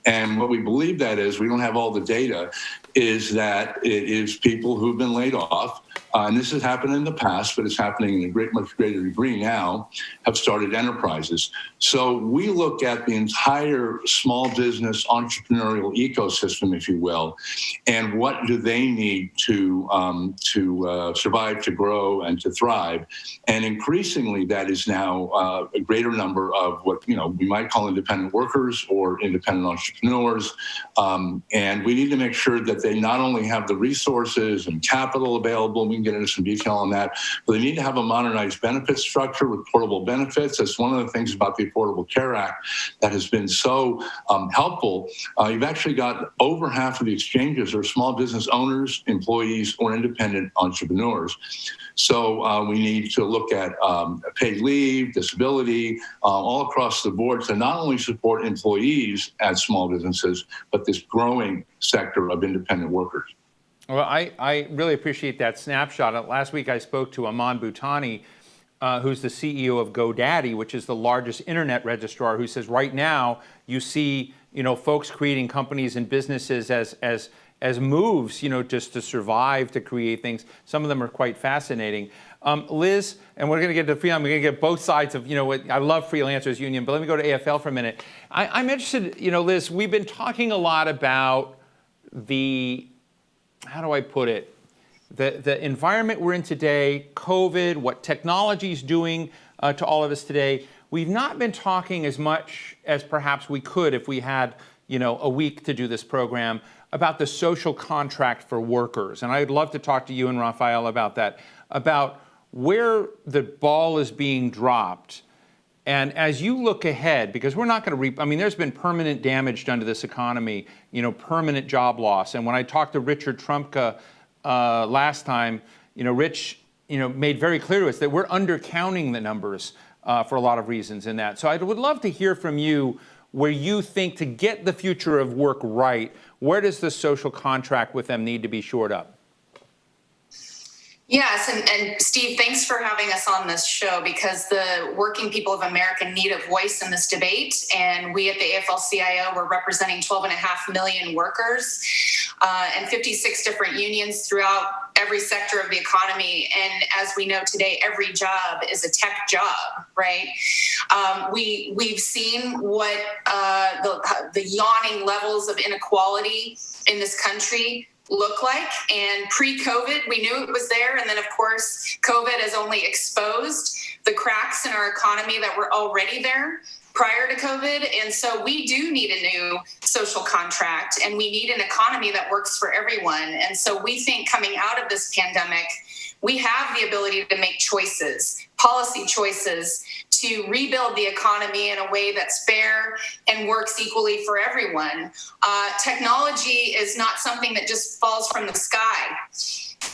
And what we believe that is, we don't have all the data, is that it is people who've been laid off. And this has happened in the past, but it's happening in a much greater degree now, have started enterprises. So we look at the entire small business entrepreneurial ecosystem, if you will, and what do they need to survive, to grow, and to thrive. And increasingly, that is now a greater number of what we might call independent workers or independent entrepreneurs. And we need to make sure that they not only have the resources and capital available, we can get into some detail on that, but they need to have a modernized benefit structure with portable benefits. That's one of the things about the Affordable Care Act that has been so helpful. You've actually got over half of the exchanges are small business owners, employees, or independent entrepreneurs. So we need to look at paid leave, disability, all across the board to not only support employees at small businesses, but this growing sector of independent workers. Well, I really appreciate that snapshot. Last week I spoke to Aman Bhutani, who's the CEO of GoDaddy, which is the largest internet registrar, who says right now you see, folks creating companies and businesses as moves, just to survive, to create things. Some of them are quite fascinating. Liz, and we're going to get to freelance. We're going to get both sides of, I love freelancers union, but let me go to AFL for a minute. I'm interested, Liz, we've been talking a lot about how do I put it? The environment we're in today, COVID, what technology is doing to all of us today. We've not been talking as much as perhaps we could if we had, a week to do this program, about the social contract for workers. And I'd love to talk to you and Raphael about that, about where the ball is being dropped. And as you look ahead, because we're not going to there's been permanent damage done to this economy, permanent job loss. And when I talked to Richard Trumka last time, Rich, made very clear to us that we're undercounting the numbers for a lot of reasons in that. So I would love to hear from you where you think, to get the future of work right, where does the social contract with them need to be shored up? Yes, and Steve, thanks for having us on this show, because the working people of America need a voice in this debate. And we at the AFL-CIO, we're representing 12.5 million workers and 56 different unions throughout every sector of the economy. And as we know today, every job is a tech job, right? We've seen what the yawning levels of inequality in this country look like. And pre-COVID, we knew it was there. And then, of course, COVID has only exposed the cracks in our economy that were already there prior to COVID. And so we do need a new social contract, and we need an economy that works for everyone. And so we think coming out of this pandemic, we have the ability to make choices, policy choices, to rebuild the economy in a way that's fair and works equally for everyone. Technology is not something that just falls from the sky.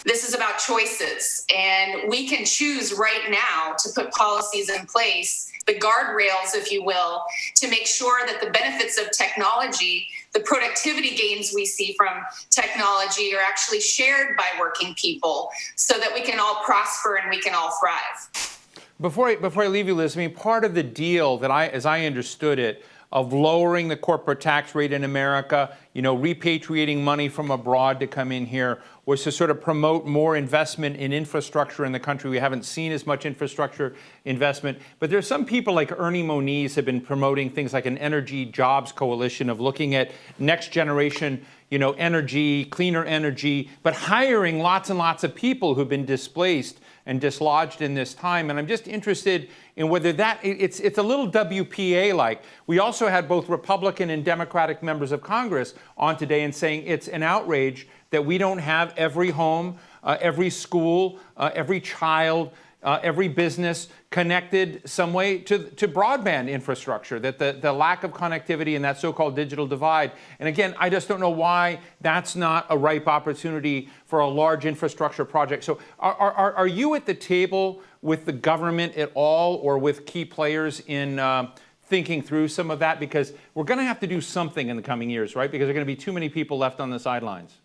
This is about choices, and we can choose right now to put policies in place, the guardrails, if you will, to make sure that the benefits of technology, the productivity gains we see from technology, are actually shared by working people so that we can all prosper and we can all thrive. Before I leave you, Liz, part of the deal that as I understood it, of lowering the corporate tax rate in America, repatriating money from abroad to come in here, was to sort of promote more investment in infrastructure in the country. We haven't seen as much infrastructure investment, but there's some people like Ernie Moniz have been promoting things like an energy jobs coalition of looking at next generation, energy, cleaner energy, but hiring lots and lots of people who've been displaced and dislodged in this time. And I'm just interested in whether it's a little WPA-like. We also had both Republican and Democratic members of Congress on today and saying it's an outrage that we don't have every home, every school, every child, every business connected some way to broadband infrastructure, that the lack of connectivity and that so-called digital divide. And again, I just don't know why that's not a ripe opportunity for a large infrastructure project. So are you at the table with the government at all, or with key players in thinking through some of that? Because we're going to have to do something in the coming years, right? Because there are going to be too many people left on the sidelines.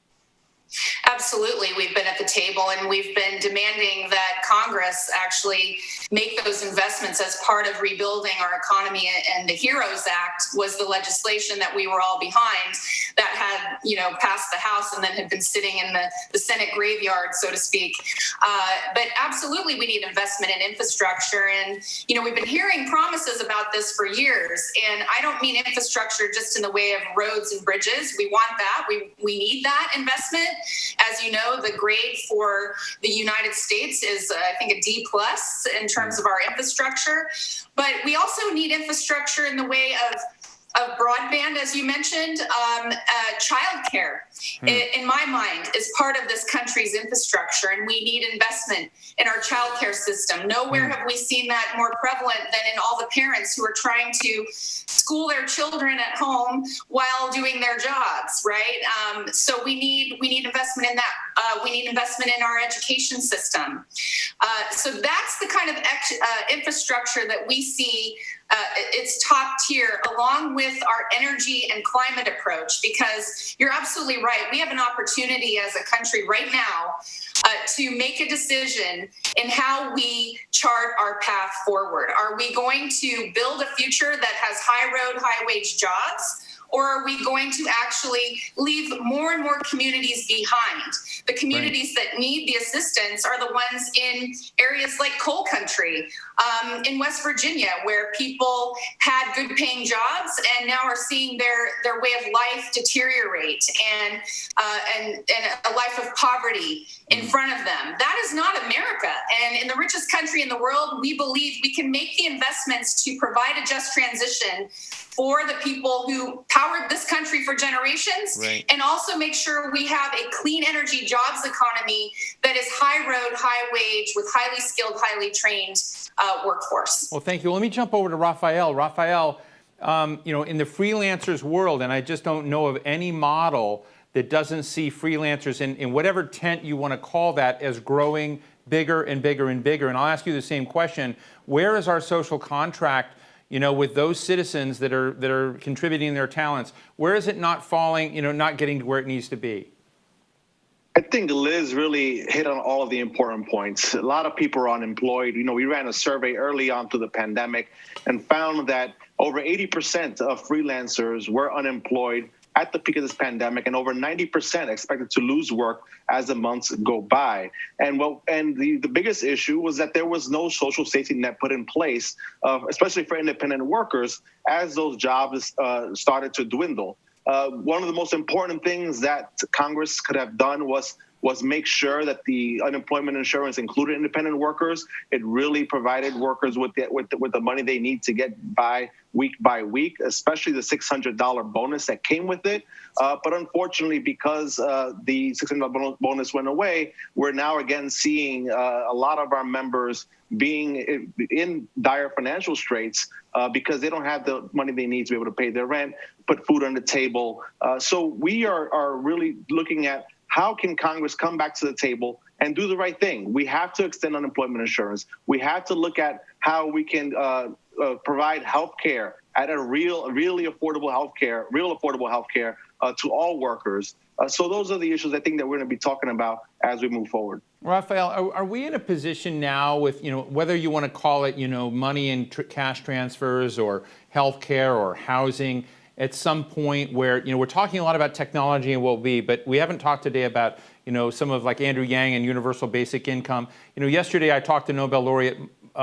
Absolutely. We've been at the table, and we've been demanding that Congress actually make those investments as part of rebuilding our economy. And the HEROES Act was the legislation that we were all behind that had, passed the House and then had been sitting in the Senate graveyard, so to speak. But absolutely, we need investment in infrastructure. And, we've been hearing promises about this for years. And I don't mean infrastructure just in the way of roads and bridges. We want that. We need that investment. As you know, the grade for the United States is, I think, a D+ in terms of our infrastructure. But we also need infrastructure in the way of broadband, as you mentioned. Childcare, in my mind, is part of this country's infrastructure, and we need investment in our childcare system. Nowhere have we seen that more prevalent than in all the parents who are trying to school their children at home while doing their jobs, right? So we need investment in that. We need investment in our education system. So that's the kind of infrastructure that we see. It's top tier, along with our energy and climate approach, because you're absolutely right. We have an opportunity as a country right now to make a decision in how we chart our path forward. Are we going to build a future that has high road, high wage jobs? Or are we going to actually leave more and more communities behind? The communities that need the assistance are the ones in areas like coal country, in West Virginia, where people had good paying jobs and now are seeing their way of life deteriorate and a life of poverty in front of them. That is not America. And in the richest country in the world, we believe we can make the investments to provide a just transition for the people who powered this country for generations, right, and also make sure we have a clean energy jobs economy that is high road, high wage, with highly skilled, highly trained workforce. Well, thank you. Let me jump over to Raphael. Raphael, in the freelancers world, and I just don't know of any model that doesn't see freelancers in whatever tent you want to call that as growing bigger and bigger and bigger. And I'll ask you the same question. Where is our social contract, with those citizens that are contributing their talents? Where is it not falling, not getting to where it needs to be? I think Liz really hit on all of the important points. A lot of people are unemployed. We ran a survey early on through the pandemic and found that over 80% of freelancers were unemployed at the peak of this pandemic, and over 90% expected to lose work as the months go by. And the biggest issue was that there was no social safety net put in place, especially for independent workers, as those jobs started to dwindle. One of the most important things that Congress could have done was make sure that the unemployment insurance included independent workers. It really provided workers with the money they need to get by week, especially the $600 bonus that came with it. But unfortunately, because the $600 bonus went away, we're now again seeing a lot of our members being in dire financial straits because they don't have the money they need to be able to pay their rent, put food on the table. So we are really looking at how can Congress come back to the table and do the right thing? We have to extend unemployment insurance. We have to look at how we can provide health care at a really affordable health care, to all workers. So those are the issues I think that we're going to be talking about as we move forward. Raphael, are we in a position now with, whether you want to call it, money and cash transfers or health care or housing, at some point where, we're talking a lot about technology and what will be, but we haven't talked today about, some of like Andrew Yang and universal basic income. Yesterday I talked to Nobel laureate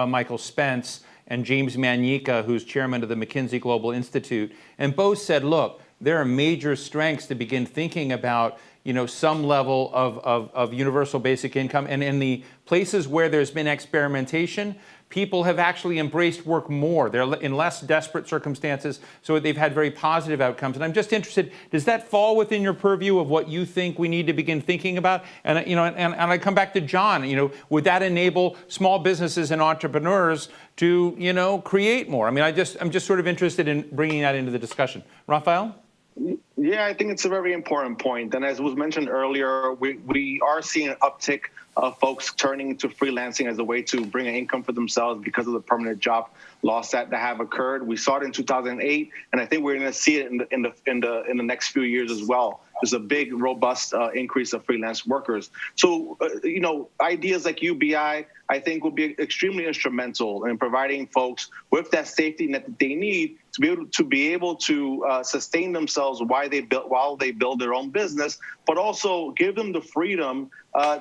Michael Spence and James Manyika, who's chairman of the McKinsey Global Institute, and both said, look, there are major strengths to begin thinking about, some level of universal basic income. And in the places where there's been experimentation, people have actually embraced work more. They're in less desperate circumstances, so they've had very positive outcomes. And I'm just interested, does that fall within your purview of what you think we need to begin thinking about? And and I come back to John, would that enable small businesses and entrepreneurs to, create more? I mean, I'm just sort of interested in bringing that into the discussion. Raphael? Yeah, I think it's a very important point. And as was mentioned earlier, we are seeing an uptick of folks turning to freelancing as a way to bring an income for themselves because of the permanent job loss that have occurred. We saw it in 2008, and I think we're going to see it in the next few years as well. There's a big, robust increase of freelance workers. So, ideas like UBI, I think, will be extremely instrumental in providing folks with that safety net that they need to be able to sustain themselves while they build their own business, but also give them the freedom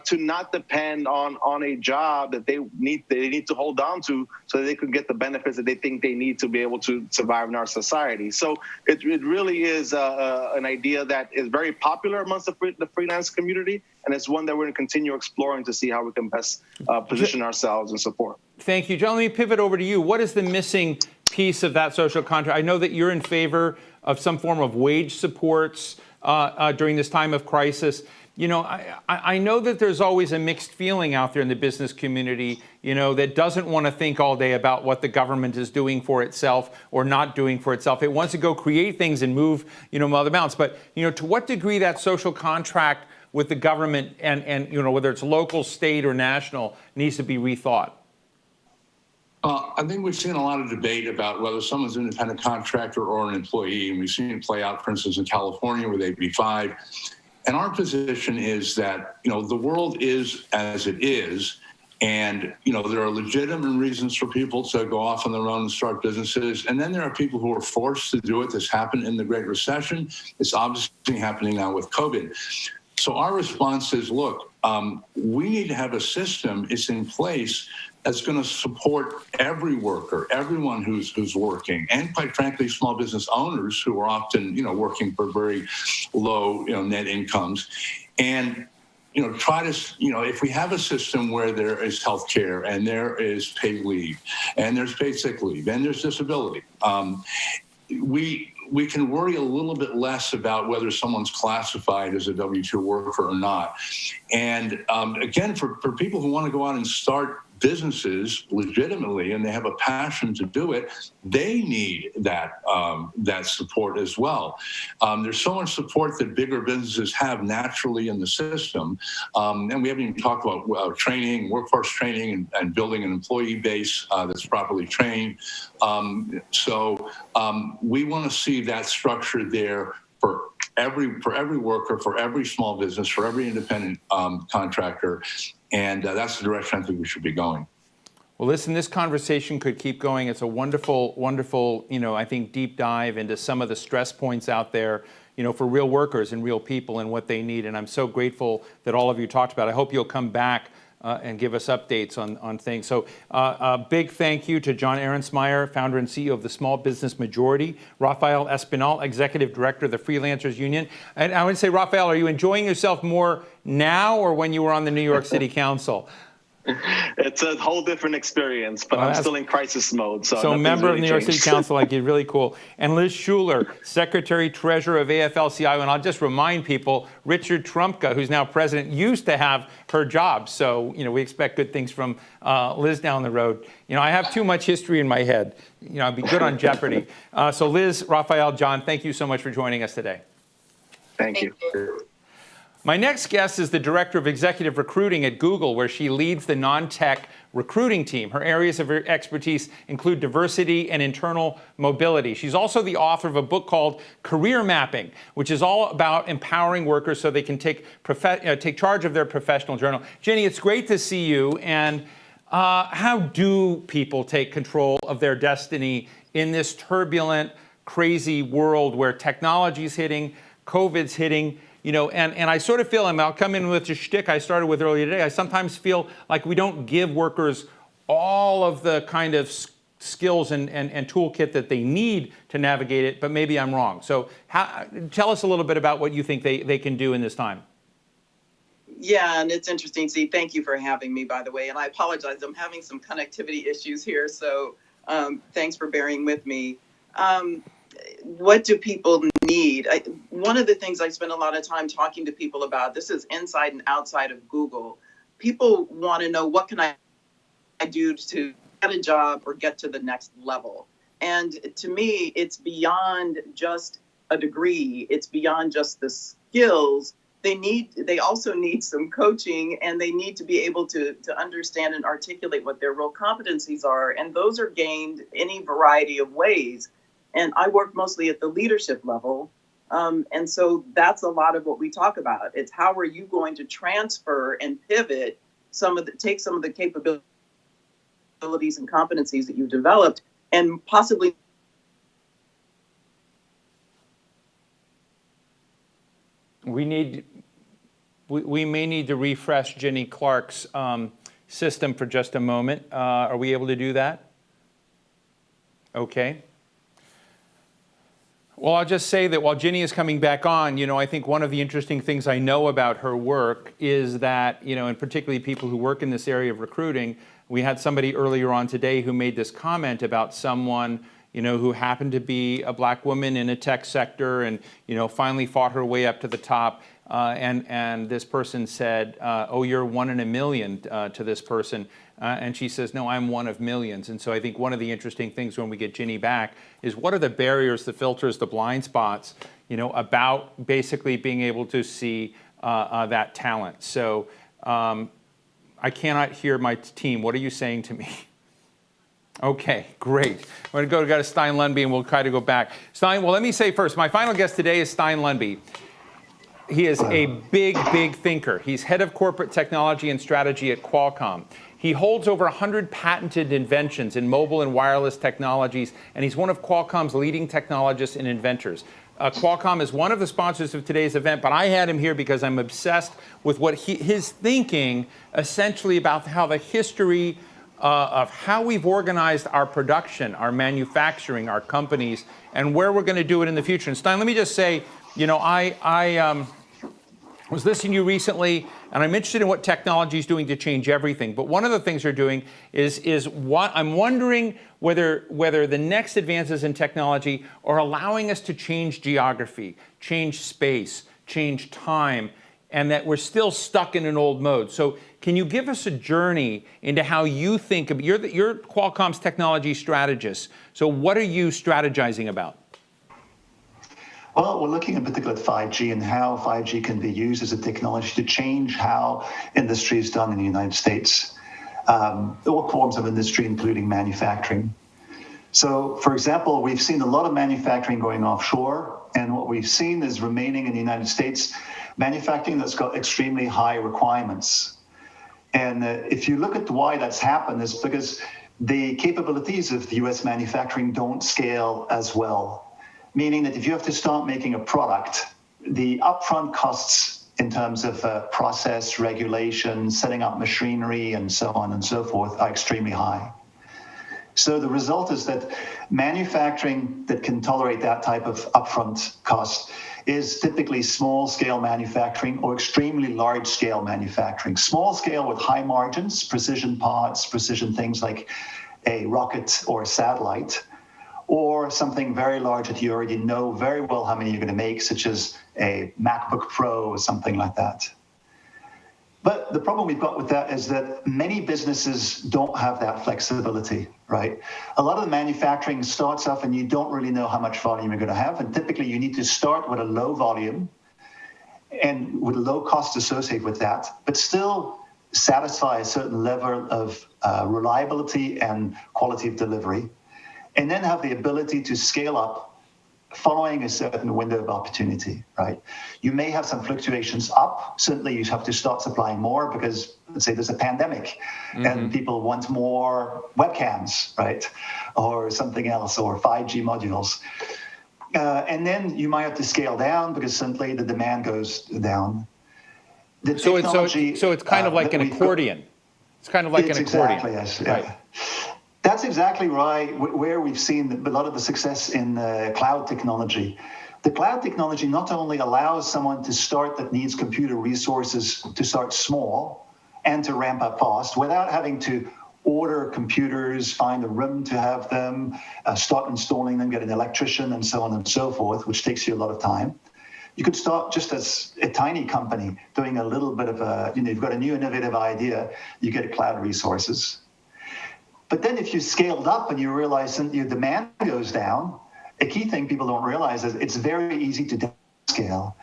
to not depend on a job that they need to hold on to so that they can get the benefits that they think they need to be able to survive in our society. So it really is an idea that is very popular amongst the freelance community, and it's one that we're going to continue exploring to see how we can best position ourselves and support. Thank you, John. Let me pivot over to you. What is the missing piece of that social contract? I know that you're in favor of some form of wage supports during this time of crisis. I know that there's always a mixed feeling out there in the business community, that doesn't want to think all day about what the government is doing for itself or not doing for itself. It wants to go create things and move, other mountains. But, to what degree that social contract with the government and whether it's local, state, or national needs to be rethought? I think we've seen a lot of debate about whether someone's an independent contractor or an employee, and we've seen it play out, for instance, in California with AB5. And our position is that, the world is as it is. And, there are legitimate reasons for people to go off on their own and start businesses. And then there are people who are forced to do it. This happened in the Great Recession. It's obviously happening now with COVID. So our response is, look, we need to have a system. It's in place that's going to support every worker, everyone who's working, and quite frankly, small business owners who are often, working for very low, net incomes. And, try to, if we have a system where there is health care and there is paid leave and there's paid sick leave and there's disability, we can worry a little bit less about whether someone's classified as a W-2 worker or not. And again, for people who want to go out and start businesses legitimately and they have a passion to do it, they need that support as well. There's so much support that bigger businesses have naturally in the system, and we haven't even talked about training, workforce training, and building an employee base that's properly trained. So we want to see that structure there for every worker, for every small business, for every independent contractor. And that's the direction I think we should be going. Well, listen, this conversation could keep going. It's a wonderful, wonderful, I think, deep dive into some of the stress points out there, for real workers and real people and what they need. And I'm so grateful that all of you talked about it. I hope you'll come back and give us updates on things. So a big thank you to John Ahrensmeyer, founder and CEO of the Small Business Majority, Rafael Espinal, Executive Director of the Freelancers Union. And I would say, Rafael, are you enjoying yourself more now or when you were on the New York City Council? It's a whole different experience, but I'm still in crisis mode. So member really of New York changed. City Council, like you, really cool. And Liz Schuler, Secretary Treasurer of AFL-CIO. And I'll just remind people, Richard Trumka, who's now president, used to have her job. So, we expect good things from Liz down the road. I have too much history in my head. I'd be good on Jeopardy. So Liz, Rafael, John, thank you so much for joining us today. Thank you. My next guest is the Director of Executive Recruiting at Google, where she leads the non-tech recruiting team. Her areas of expertise include diversity and internal mobility. She's also the author of a book called Career Mapping, which is all about empowering workers so they can take charge of their professional journey. Jenny, it's great to see you. And how do people take control of their destiny in this turbulent, crazy world where technology's hitting, COVID's hitting? And I sort of feel, and I'll come in with the shtick I started with earlier today, I sometimes feel like we don't give workers all of the kind of skills and toolkit that they need to navigate it, but maybe I'm wrong. So tell us a little bit about what you think they can do in this time. Yeah, and it's interesting. See, thank you for having me, by the way. And I apologize. I'm having some connectivity issues here, so thanks for bearing with me. What do people need? One of the things I spend a lot of time talking to people about, this is inside and outside of Google. People want to know, what can I do to get a job or get to the next level? And to me, it's beyond just a degree. It's beyond just the skills. They also need some coaching, and they need to be able to understand and articulate what their real competencies are. And those are gained any variety of ways. And I work mostly at the leadership level. And so that's a lot of what we talk about. It's how are you going to transfer and pivot take some of the capabilities and competencies that you've developed and possibly we may need to refresh Jenny Clark's system for just a moment. Are we able to do that? Okay. Well, I'll just say that while Ginny is coming back on, I think one of the interesting things I know about her work is that, and particularly people who work in this area of recruiting, we had somebody earlier on today who made this comment about someone, who happened to be a black woman in a tech sector and, finally fought her way up to the top. And this person said, oh, you're one in a million to this person. And she says, no, I'm one of millions. And so I think one of the interesting things when we get Ginny back is what are the barriers, the filters, the blind spots, about basically being able to see that talent. So I cannot hear my team. What are you saying to me? Okay, great. We're going to go to Stein Lundby and we'll try to go back. Stein, well, let me say first, my final guest today is Stein Lundby. He is a big thinker. He's head of corporate technology and strategy at Qualcomm. He holds over 100 patented inventions in mobile and wireless technologies, and he's one of Qualcomm's leading technologists and inventors. Qualcomm is one of the sponsors of today's event, but I had him here because I'm obsessed with what his thinking essentially about how the history of how we've organized our production, our manufacturing, our companies, and where we're going to do it in the future. And Stein, let me just say, I was listening to you recently, and I'm interested in what technology is doing to change everything. But one of the things they're doing is what I'm wondering whether the next advances in technology are allowing us to change geography, change space, change time, and that we're still stuck in an old mode. So can you give us a journey into how you think of, you're Qualcomm's technology strategist. So what are you strategizing about? Well, we're looking in particular at 5G and how 5G can be used as a technology to change how industry is done in the United States. All forms of industry, including manufacturing. So, for example, we've seen a lot of manufacturing going offshore, and what we've seen is remaining in the United States, manufacturing that's got extremely high requirements. And if you look at why that's happened, it's because the capabilities of the US manufacturing don't scale as well. Meaning that if you have to start making a product, the upfront costs in terms of process, regulation, setting up machinery, and so on and so forth are extremely high. So the result is that manufacturing that can tolerate that type of upfront cost is typically small-scale manufacturing or extremely large-scale manufacturing. Small scale with high margins, precision parts, precision things like a rocket or a satellite, or something very large that you already know very well how many you're going to make, such as a MacBook Pro or something like that. But the problem we've got with that is that many businesses don't have that flexibility, right? A lot of the manufacturing starts off and you don't really know how much volume you're going to have. And typically you need to start with a low volume and with a low cost associated with that, but still satisfy a certain level of reliability and quality of delivery, and then have the ability to scale up following a certain window of opportunity, right? You may have some fluctuations up. Certainly you have to start supplying more because, let's say there's a pandemic and people want more webcams, right? Or something else, or 5G modules. And then you might have to scale down because simply the demand goes down. So it's kind of like an accordion. It's kind of like an accordion. Exactly, yes. Right. Yeah. That's exactly right, where we've seen a lot of the success in cloud technology. The cloud technology not only allows someone to start that needs computer resources to start small and to ramp up fast without having to order computers, find a room to have them, start installing them, get an electrician, and so on and so forth, which takes you a lot of time. You could start just as a tiny company doing a little bit of you've got a new innovative idea, you get cloud resources. But then if you scaled up and you realize that your demand goes down, a key thing people don't realize is it's very easy to downscale.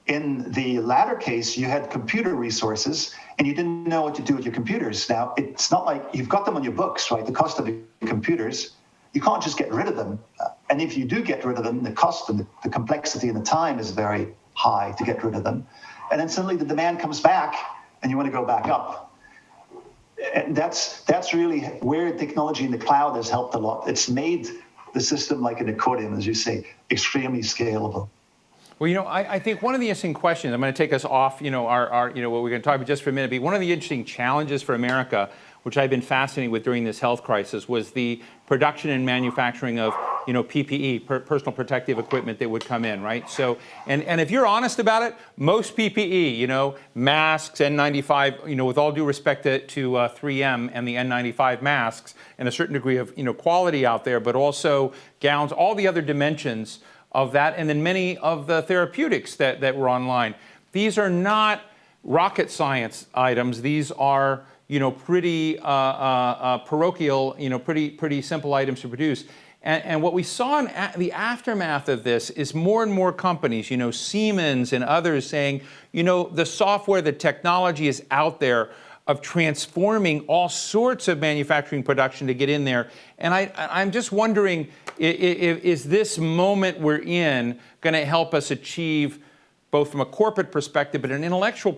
In the latter case, you had computer resources and you didn't know what to do with your computers. Now, it's not like you've got them on your books, right? The cost of your computers, you can't just get rid of them. And if you do get rid of them, the cost and the complexity and the time is very high to get rid of them. And then suddenly the demand comes back and you want to go back up. And that's really where technology in the cloud has helped a lot. It's made the system like an accordion, as you say, extremely scalable. Well, I think one of the interesting questions, I'm going to take us off, our what we're going to talk about just for a minute, but one of the interesting challenges for America, which I've been fascinated with during this health crisis, was the production and manufacturing of, PPE, personal protective equipment that would come in, right? So, and if you're honest about it, most PPE, masks, N95, with all due respect to 3M and the N95 masks, and a certain degree of, quality out there, but also gowns, all the other dimensions of that, and then many of the therapeutics that were online. These are not rocket science items. These are, pretty parochial, pretty simple items to produce. And what we saw in the aftermath of this is more and more companies, Siemens and others saying, the software, the technology is out there of transforming all sorts of manufacturing production to get in there. And I'm just wondering, is this moment we're in going to help us achieve both from a corporate perspective, but an intellectual,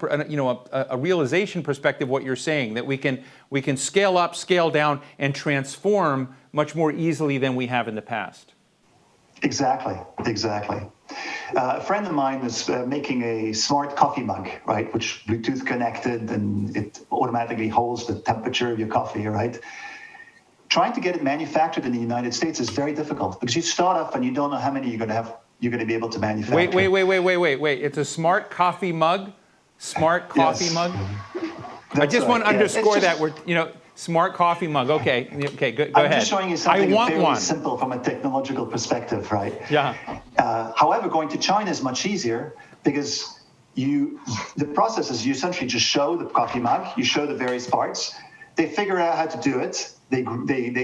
a realization perspective, what you're saying, that we can scale up, scale down, and transform much more easily than we have in the past. Exactly. A friend of mine is making a smart coffee mug, right, which Bluetooth connected, and it automatically holds the temperature of your coffee, right? Trying to get it manufactured in the United States is very difficult because you start off and you don't know how many you're going to be able to manufacture. Wait. It's a smart coffee mug? Smart coffee mug? I just want to underscore that we're, smart coffee mug. Okay, go ahead. I'm just showing you something fairly simple from a technological perspective, right? Yeah. However, going to China is much easier because the process is you essentially just show the coffee mug, you show the various parts, they figure out how to do it. They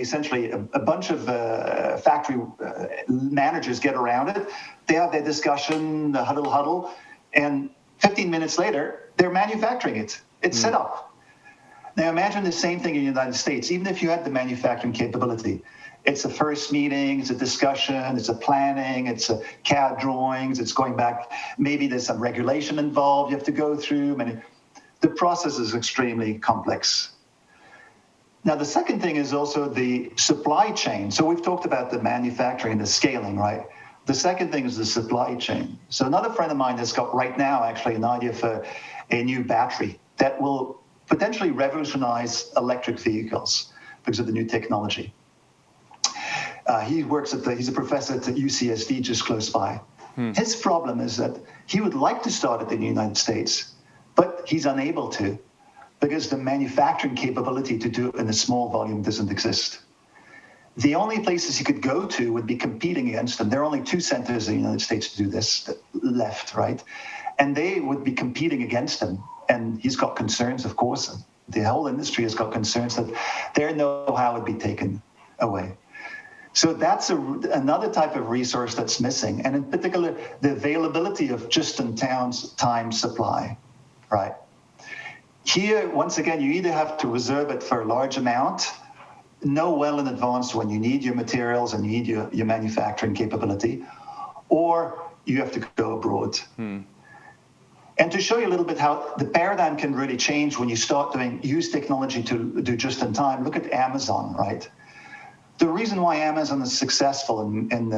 essentially, a bunch of factory managers get around it. They have their discussion, the huddle, and 15 minutes later, they're manufacturing it. It's set up. Now imagine the same thing in the United States, even if you had the manufacturing capability. It's a first meeting, it's a discussion, it's a planning, it's a CAD drawings, it's going back, maybe there's some regulation involved you have to go through. The process is extremely complex. Now, the second thing is also the supply chain. So we've talked about the manufacturing and the scaling, right? The second thing is the supply chain. So another friend of mine has got right now actually an idea for a new battery that will potentially revolutionize electric vehicles because of the new technology. He's a professor at the UCSD just close by. His problem is that he would like to start it in the United States, but he's unable to because the manufacturing capability to do it in a small volume doesn't exist. The only places he could go to would be competing against them. There are only 2 centers in the United States to do this left, right? And they would be competing against him. And he's got concerns, of course. The whole industry has got concerns that their know-how would be taken away. So that's another type of resource that's missing. And in particular, the availability of just-in-time supply, right? Here, once again, you either have to reserve it for a large amount, know well in advance when you need your materials and you need your manufacturing capability, or you have to go abroad. And to show you a little bit how the paradigm can really change when you start use technology to do just in time, look at Amazon, right? The reason why Amazon is successful in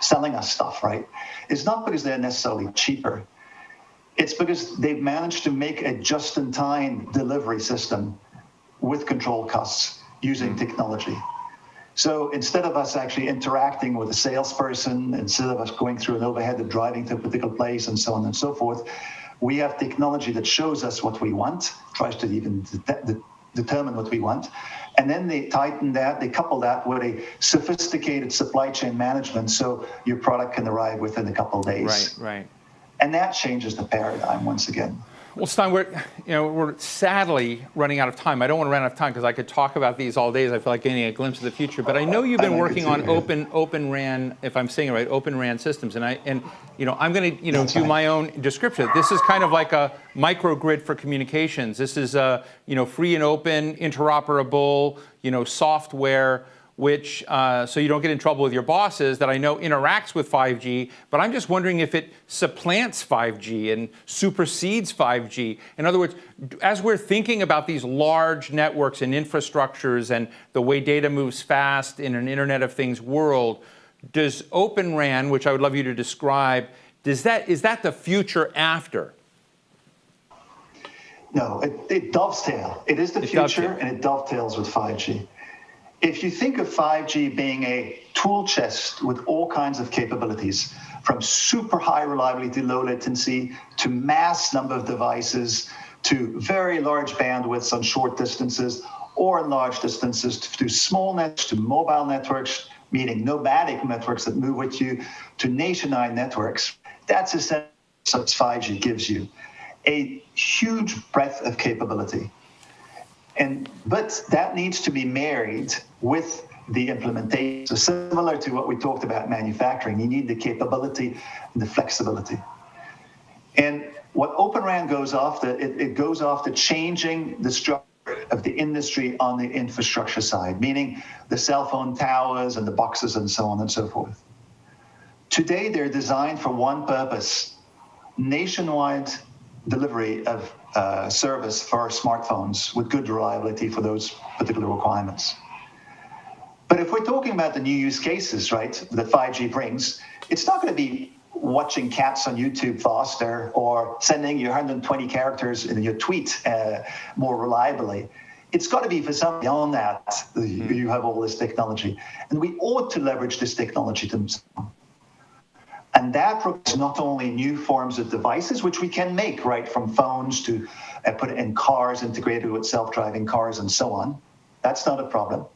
selling us stuff, right, is not because they're necessarily cheaper. It's because they've managed to make a just-in-time delivery system with control costs using technology. So instead of us actually interacting with a salesperson, instead of us going through an overhead of driving to a particular place and so on and so forth, we have technology that shows us what we want, tries to even determine what we want. And then they tighten that, they couple that with a sophisticated supply chain management so your product can arrive within a couple of days. Right. And that changes the paradigm once again. Well, Stein, we're sadly running out of time. I don't want to run out of time because I could talk about these all days. I feel like getting a glimpse of the future. But I know you've been working on open RAN, if I'm saying it right, open RAN systems. And I'm going to do my own description. This is kind of like a microgrid for communications. This is free and open, interoperable, software, which, so you don't get in trouble with your bosses, that I know interacts with 5G, but I'm just wondering if it supplants 5G and supersedes 5G. In other words, as we're thinking about these large networks and infrastructures and the way data moves fast in an Internet of Things world, does Open RAN, which I would love you to describe, is that the future after? No, it dovetails. It is the future, and it dovetails with 5G. If you think of 5G being a tool chest with all kinds of capabilities, from super high reliability, low latency, to mass number of devices, to very large bandwidths on short distances, or in large distances, to small nets, to mobile networks, meaning nomadic networks that move with you, to nationwide networks, that's essentially what 5G gives you. A huge breadth of capability. But that needs to be married with the implementation. So similar to what we talked about manufacturing, you need the capability and the flexibility. And what Open RAN goes after, it goes after changing the structure of the industry on the infrastructure side, meaning the cell phone towers and the boxes and so on and so forth. Today, they're designed for one purpose, nationwide delivery of service for smartphones with good reliability for those particular requirements. But if we're talking about the new use cases, right, that 5G brings, it's not going to be watching cats on YouTube faster or sending you 120 characters in your tweet more reliably. It's got to be for something beyond that. You have all this technology. And we ought to leverage this technology to. And that requires not only new forms of devices, which we can make, right, from phones to put it in cars integrated with self-driving cars and so on. That's not a problem.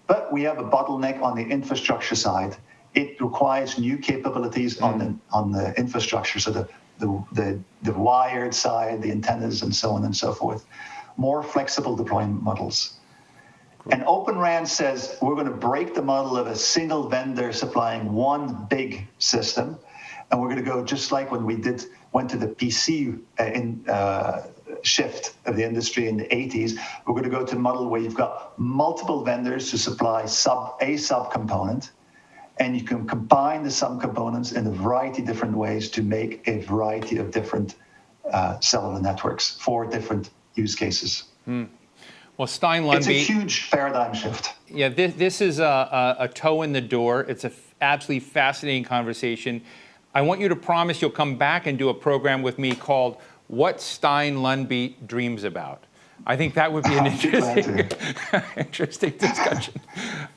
But we have a bottleneck on the infrastructure side. It requires new capabilities on the infrastructure, so the wired side, the antennas, and so on and so forth. More flexible deployment models. And Open RAN says we're going to break the model of a single vendor supplying one big system, and we're going to go just like when we went to the PC shift of the industry in the 80s. We're going to go to a model where you've got multiple vendors to supply a subcomponent, and you can combine the subcomponents in a variety of different ways to make a variety of different cellular networks for different use cases. Well, Stein Lundby, it's a huge paradigm shift. Yeah, this is a toe in the door. It's an absolutely fascinating conversation. I want you to promise you'll come back and do a program with me called What Stein Lundby Dreams About. I think that would be an interesting discussion.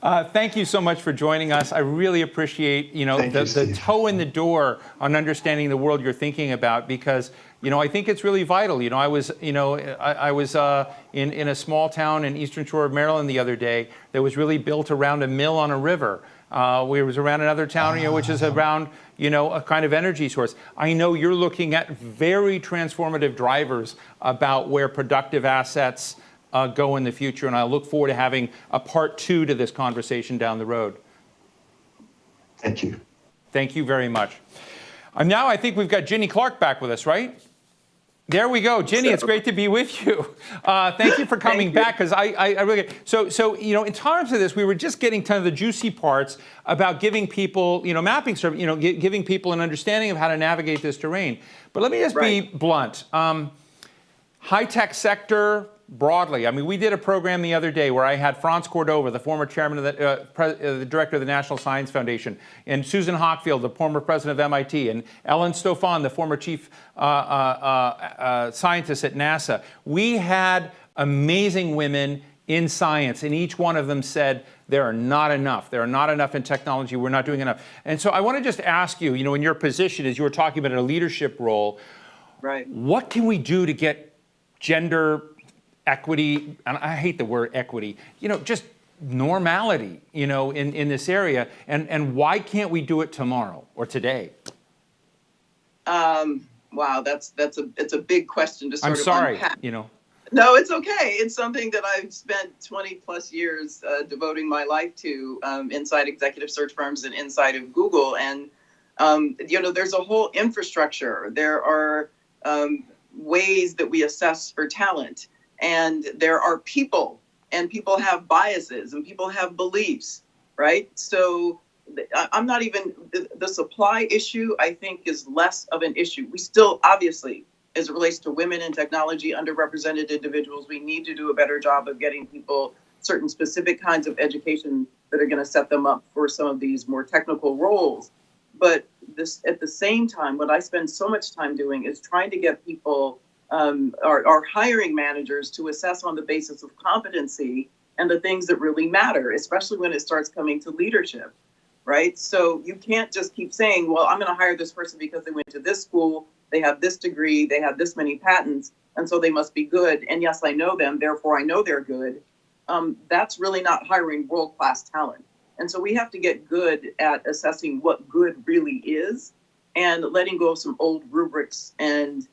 Thank you so much for joining us. I really appreciate the toe in the door on understanding the world you're thinking about, because I think it's really vital. I was in a small town in Eastern Shore of Maryland the other day that was really built around a mill on a river. We was around another town, which is around, a kind of energy source. I know you're looking at very transformative drivers about where productive assets go in the future, and I look forward to having a part 2 to this conversation down the road. Thank you. Thank you very much. Now I think we've got Ginny Clark back with us, right? There we go. Ginny, it's great to be with you. Thank you for coming back, because I really, so in terms of this, we were just getting kind of the juicy parts about giving people, mapping service, giving people an understanding of how to navigate this terrain. But let me just be blunt. High-tech sector, broadly. I mean, we did a program the other day where I had Franz Cordova, the former chairman of the director of the National Science Foundation, and Susan Hockfield, the former president of MIT, and Ellen Stofan, the former chief scientist at NASA. We had amazing women in science, and each one of them said, there are not enough. There are not enough in technology. We're not doing enough. And so I want to just ask you, in your position, as you were talking about a leadership role, what can we do to get gender equity, and I hate the word equity, just normality, in this area, and why can't we do it tomorrow or today? Wow, it's a big question to sort of unpack. No, it's okay. It's something that I've spent 20 plus years devoting my life to inside executive search firms and inside of Google. And, there's a whole infrastructure. There are ways that we assess for talent. And there are people, and people have biases, and people have beliefs, right? So I'm not even, the supply issue, I think, is less of an issue. We still, obviously, as it relates to women in technology, underrepresented individuals, we need to do a better job of getting people certain specific kinds of education that are going to set them up for some of these more technical roles. But at the same time, what I spend so much time doing is trying to get people, our hiring managers, to assess on the basis of competency and the things that really matter, especially when it starts coming to leadership, right? So you can't just keep saying, well, I'm going to hire this person because they went to this school, they have this degree, they have this many patents, and so they must be good. And yes, I know them, therefore I know they're good. That's really not hiring world-class talent. And so we have to get good at assessing what good really is and letting go of some old rubrics and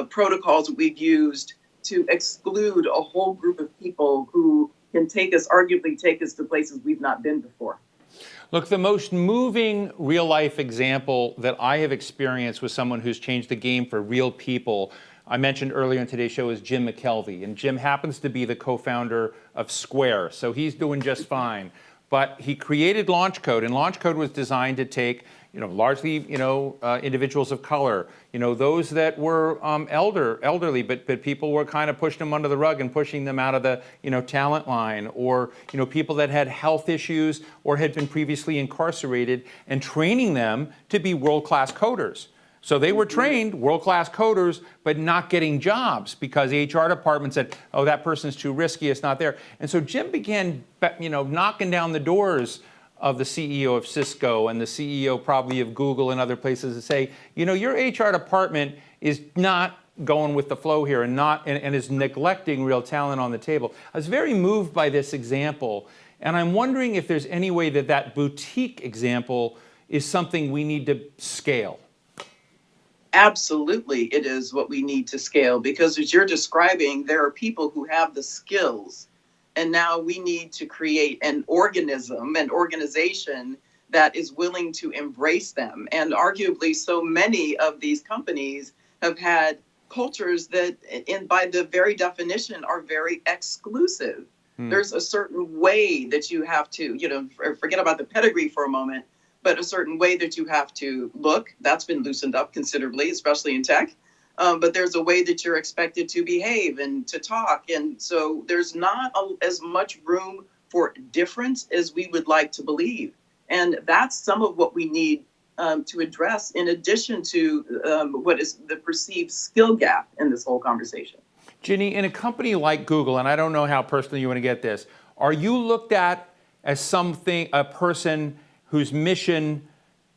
protocols that we've used to exclude a whole group of people who can arguably take us to places we've not been before. Look, the most moving real-life example that I have experienced with someone who's changed the game for real people, I mentioned earlier in today's show, is Jim McKelvey. And Jim happens to be the co-founder of Square, so he's doing just fine. But he created LaunchCode, and LaunchCode was designed to take largely, individuals of color, those that were elderly, but people were kind of pushing them under the rug and pushing them out of the, talent line, or, people that had health issues or had been previously incarcerated, and training them to be world-class coders. So they were trained world-class coders, but not getting jobs because the HR department said, oh, that person's too risky, it's not there. And so Jim began, knocking down the doors of the CEO of Cisco and the CEO probably of Google and other places to say, your HR department is not going with the flow here and is neglecting real talent on the table. I was very moved by this example, and I'm wondering if there's any way that boutique example is something we need to scale. Absolutely, it is what we need to scale, because as you're describing, there are people who have the skills, and now we need to create an organization that is willing to embrace them. And arguably, so many of these companies have had cultures that, by the very definition, are very exclusive. There's a certain way that you have to, forget about the pedigree for a moment, but a certain way that you have to look. That's been loosened up considerably, especially in tech. But there's a way that you're expected to behave and to talk. And so there's not as much room for difference as we would like to believe. And that's some of what we need to address, in addition to what is the perceived skill gap in this whole conversation. Ginny, in a company like Google, and I don't know how personally you want to get this, are you looked at as a person whose mission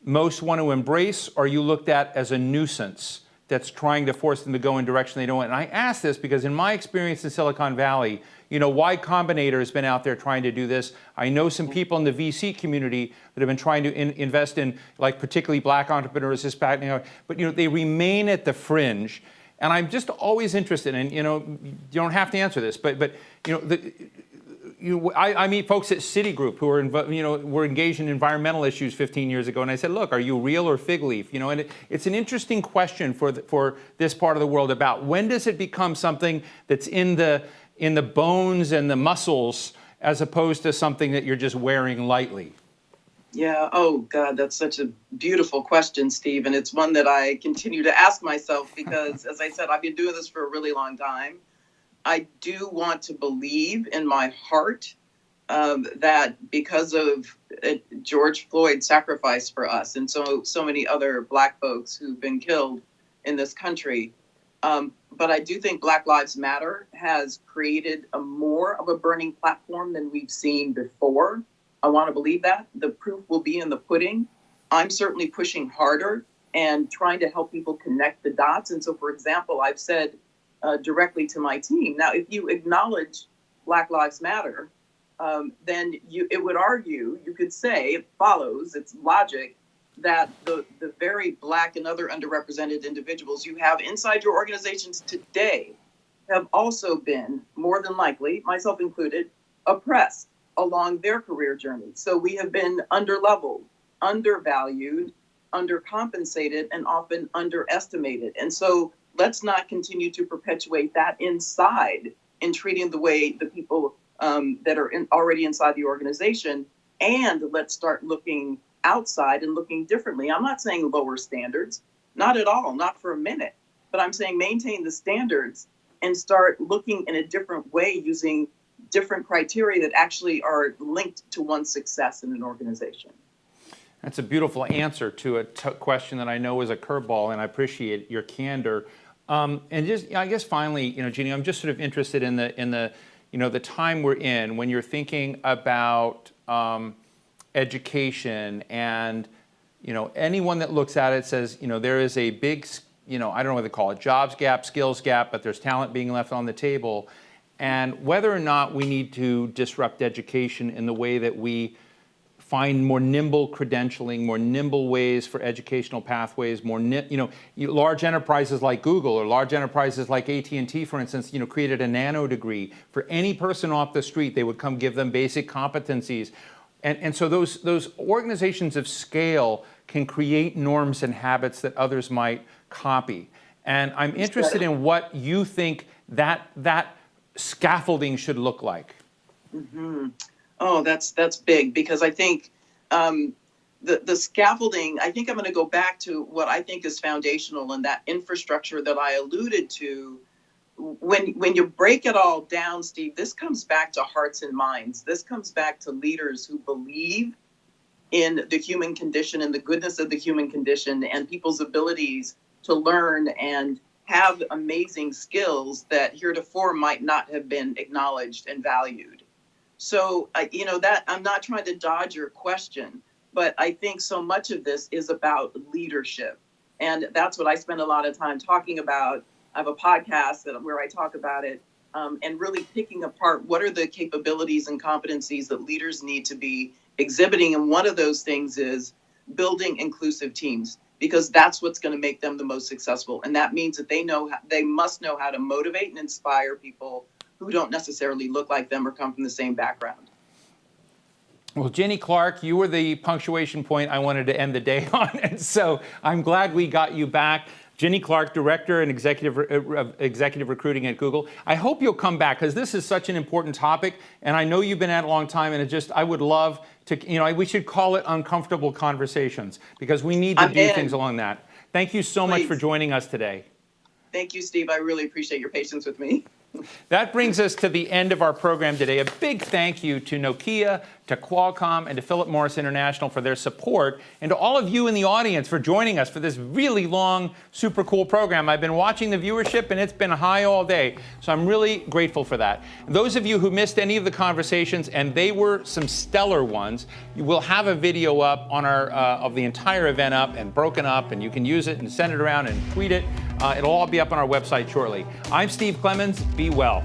most want to embrace, or are you looked at as a nuisance that's trying to force them to go in a direction they don't want? And I ask this because in my experience in Silicon Valley, Y Combinator has been out there trying to do this. I know some people in the VC community that have been trying to invest in, like, particularly black entrepreneurs, Hispanic, but they remain at the fringe. And I'm just always interested in, you don't have to answer this, but I meet folks at Citigroup who were engaged in environmental issues 15 years ago, and I said, look, are you real or fig leaf? And it's an interesting question for this part of the world about when does it become something that's in the bones and the muscles as opposed to something that you're just wearing lightly? Yeah. Oh, God, that's such a beautiful question, Steve. And it's one that I continue to ask myself because, as I said, I've been doing this for a really long time. I do want to believe in my heart that because of George Floyd's sacrifice for us and so many other Black folks who've been killed in this country. But I do think Black Lives Matter has created more of a burning platform than we've seen before. I want to believe that. The proof will be in the pudding. I'm certainly pushing harder and trying to help people connect the dots. And so, for example, I've said directly to my team, now, if you acknowledge Black Lives Matter, then it would argue, you could say, it follows, it's logic, that the very Black and other underrepresented individuals you have inside your organizations today have also been, more than likely, myself included, oppressed along their career journey. So we have been underleveled, undervalued, undercompensated, and often underestimated. And so let's not continue to perpetuate that inside in treating the way the people that are already inside the organization. And let's start looking outside and looking differently. I'm not saying lower standards, not at all, not for a minute, but I'm saying maintain the standards and start looking in a different way using different criteria that actually are linked to one's success in an organization. That's a beautiful answer to a question that I know is a curveball, and I appreciate your candor. And just, I guess, finally, Ginny, I'm just sort of interested in the time we're in when you're thinking about education, and anyone that looks at it says, there is a big, I don't know what they call it, jobs gap, skills gap, but there's talent being left on the table. And whether or not we need to disrupt education in the way that we find more nimble credentialing, more nimble ways for educational pathways, more, large enterprises like Google or large enterprises like AT&T, for instance, created a nano degree for any person off the street. They would come give them basic competencies. And so those organizations of scale can create norms and habits that others might copy. And I'm interested in what you think that scaffolding should look like. Mm-hmm. Oh, that's big, because I think the scaffolding, I think I'm going to go back to what I think is foundational and that infrastructure that I alluded to. When you break it all down, Steve, this comes back to hearts and minds. This comes back to leaders who believe in the human condition and the goodness of the human condition and people's abilities to learn and have amazing skills that heretofore might not have been acknowledged and valued. So, that I'm not trying to dodge your question, but I think so much of this is about leadership. And that's what I spend a lot of time talking about. I have a podcast where I talk about it, and really picking apart what are the capabilities and competencies that leaders need to be exhibiting. And one of those things is building inclusive teams, because that's what's going to make them the most successful. And that means that they must know how to motivate and inspire people who don't necessarily look like them or come from the same background. Well, Jenny Clark, you were the punctuation point I wanted to end the day on, and so I'm glad we got you back. Jenny Clark, Director and Executive Recruiting at Google. I hope you'll come back, because this is such an important topic, and I know you've been at it a long time, and I would love to, we should call it uncomfortable conversations, because we need to do things along that. Thank you so much for joining us today. Thank you, Steve. I really appreciate your patience with me. That brings us to the end of our program today. A big thank you to Nokia, to Qualcomm, and to Philip Morris International for their support, and to all of you in the audience for joining us for this really long, super cool program. I've been watching the viewership, and it's been high all day, so I'm really grateful for that. Those of you who missed any of the conversations, and they were some stellar ones, we'll have a video up on our of the entire event up and broken up, and you can use it and send it around and tweet it. It'll all be up on our website shortly. I'm Steve Clemens. Be well.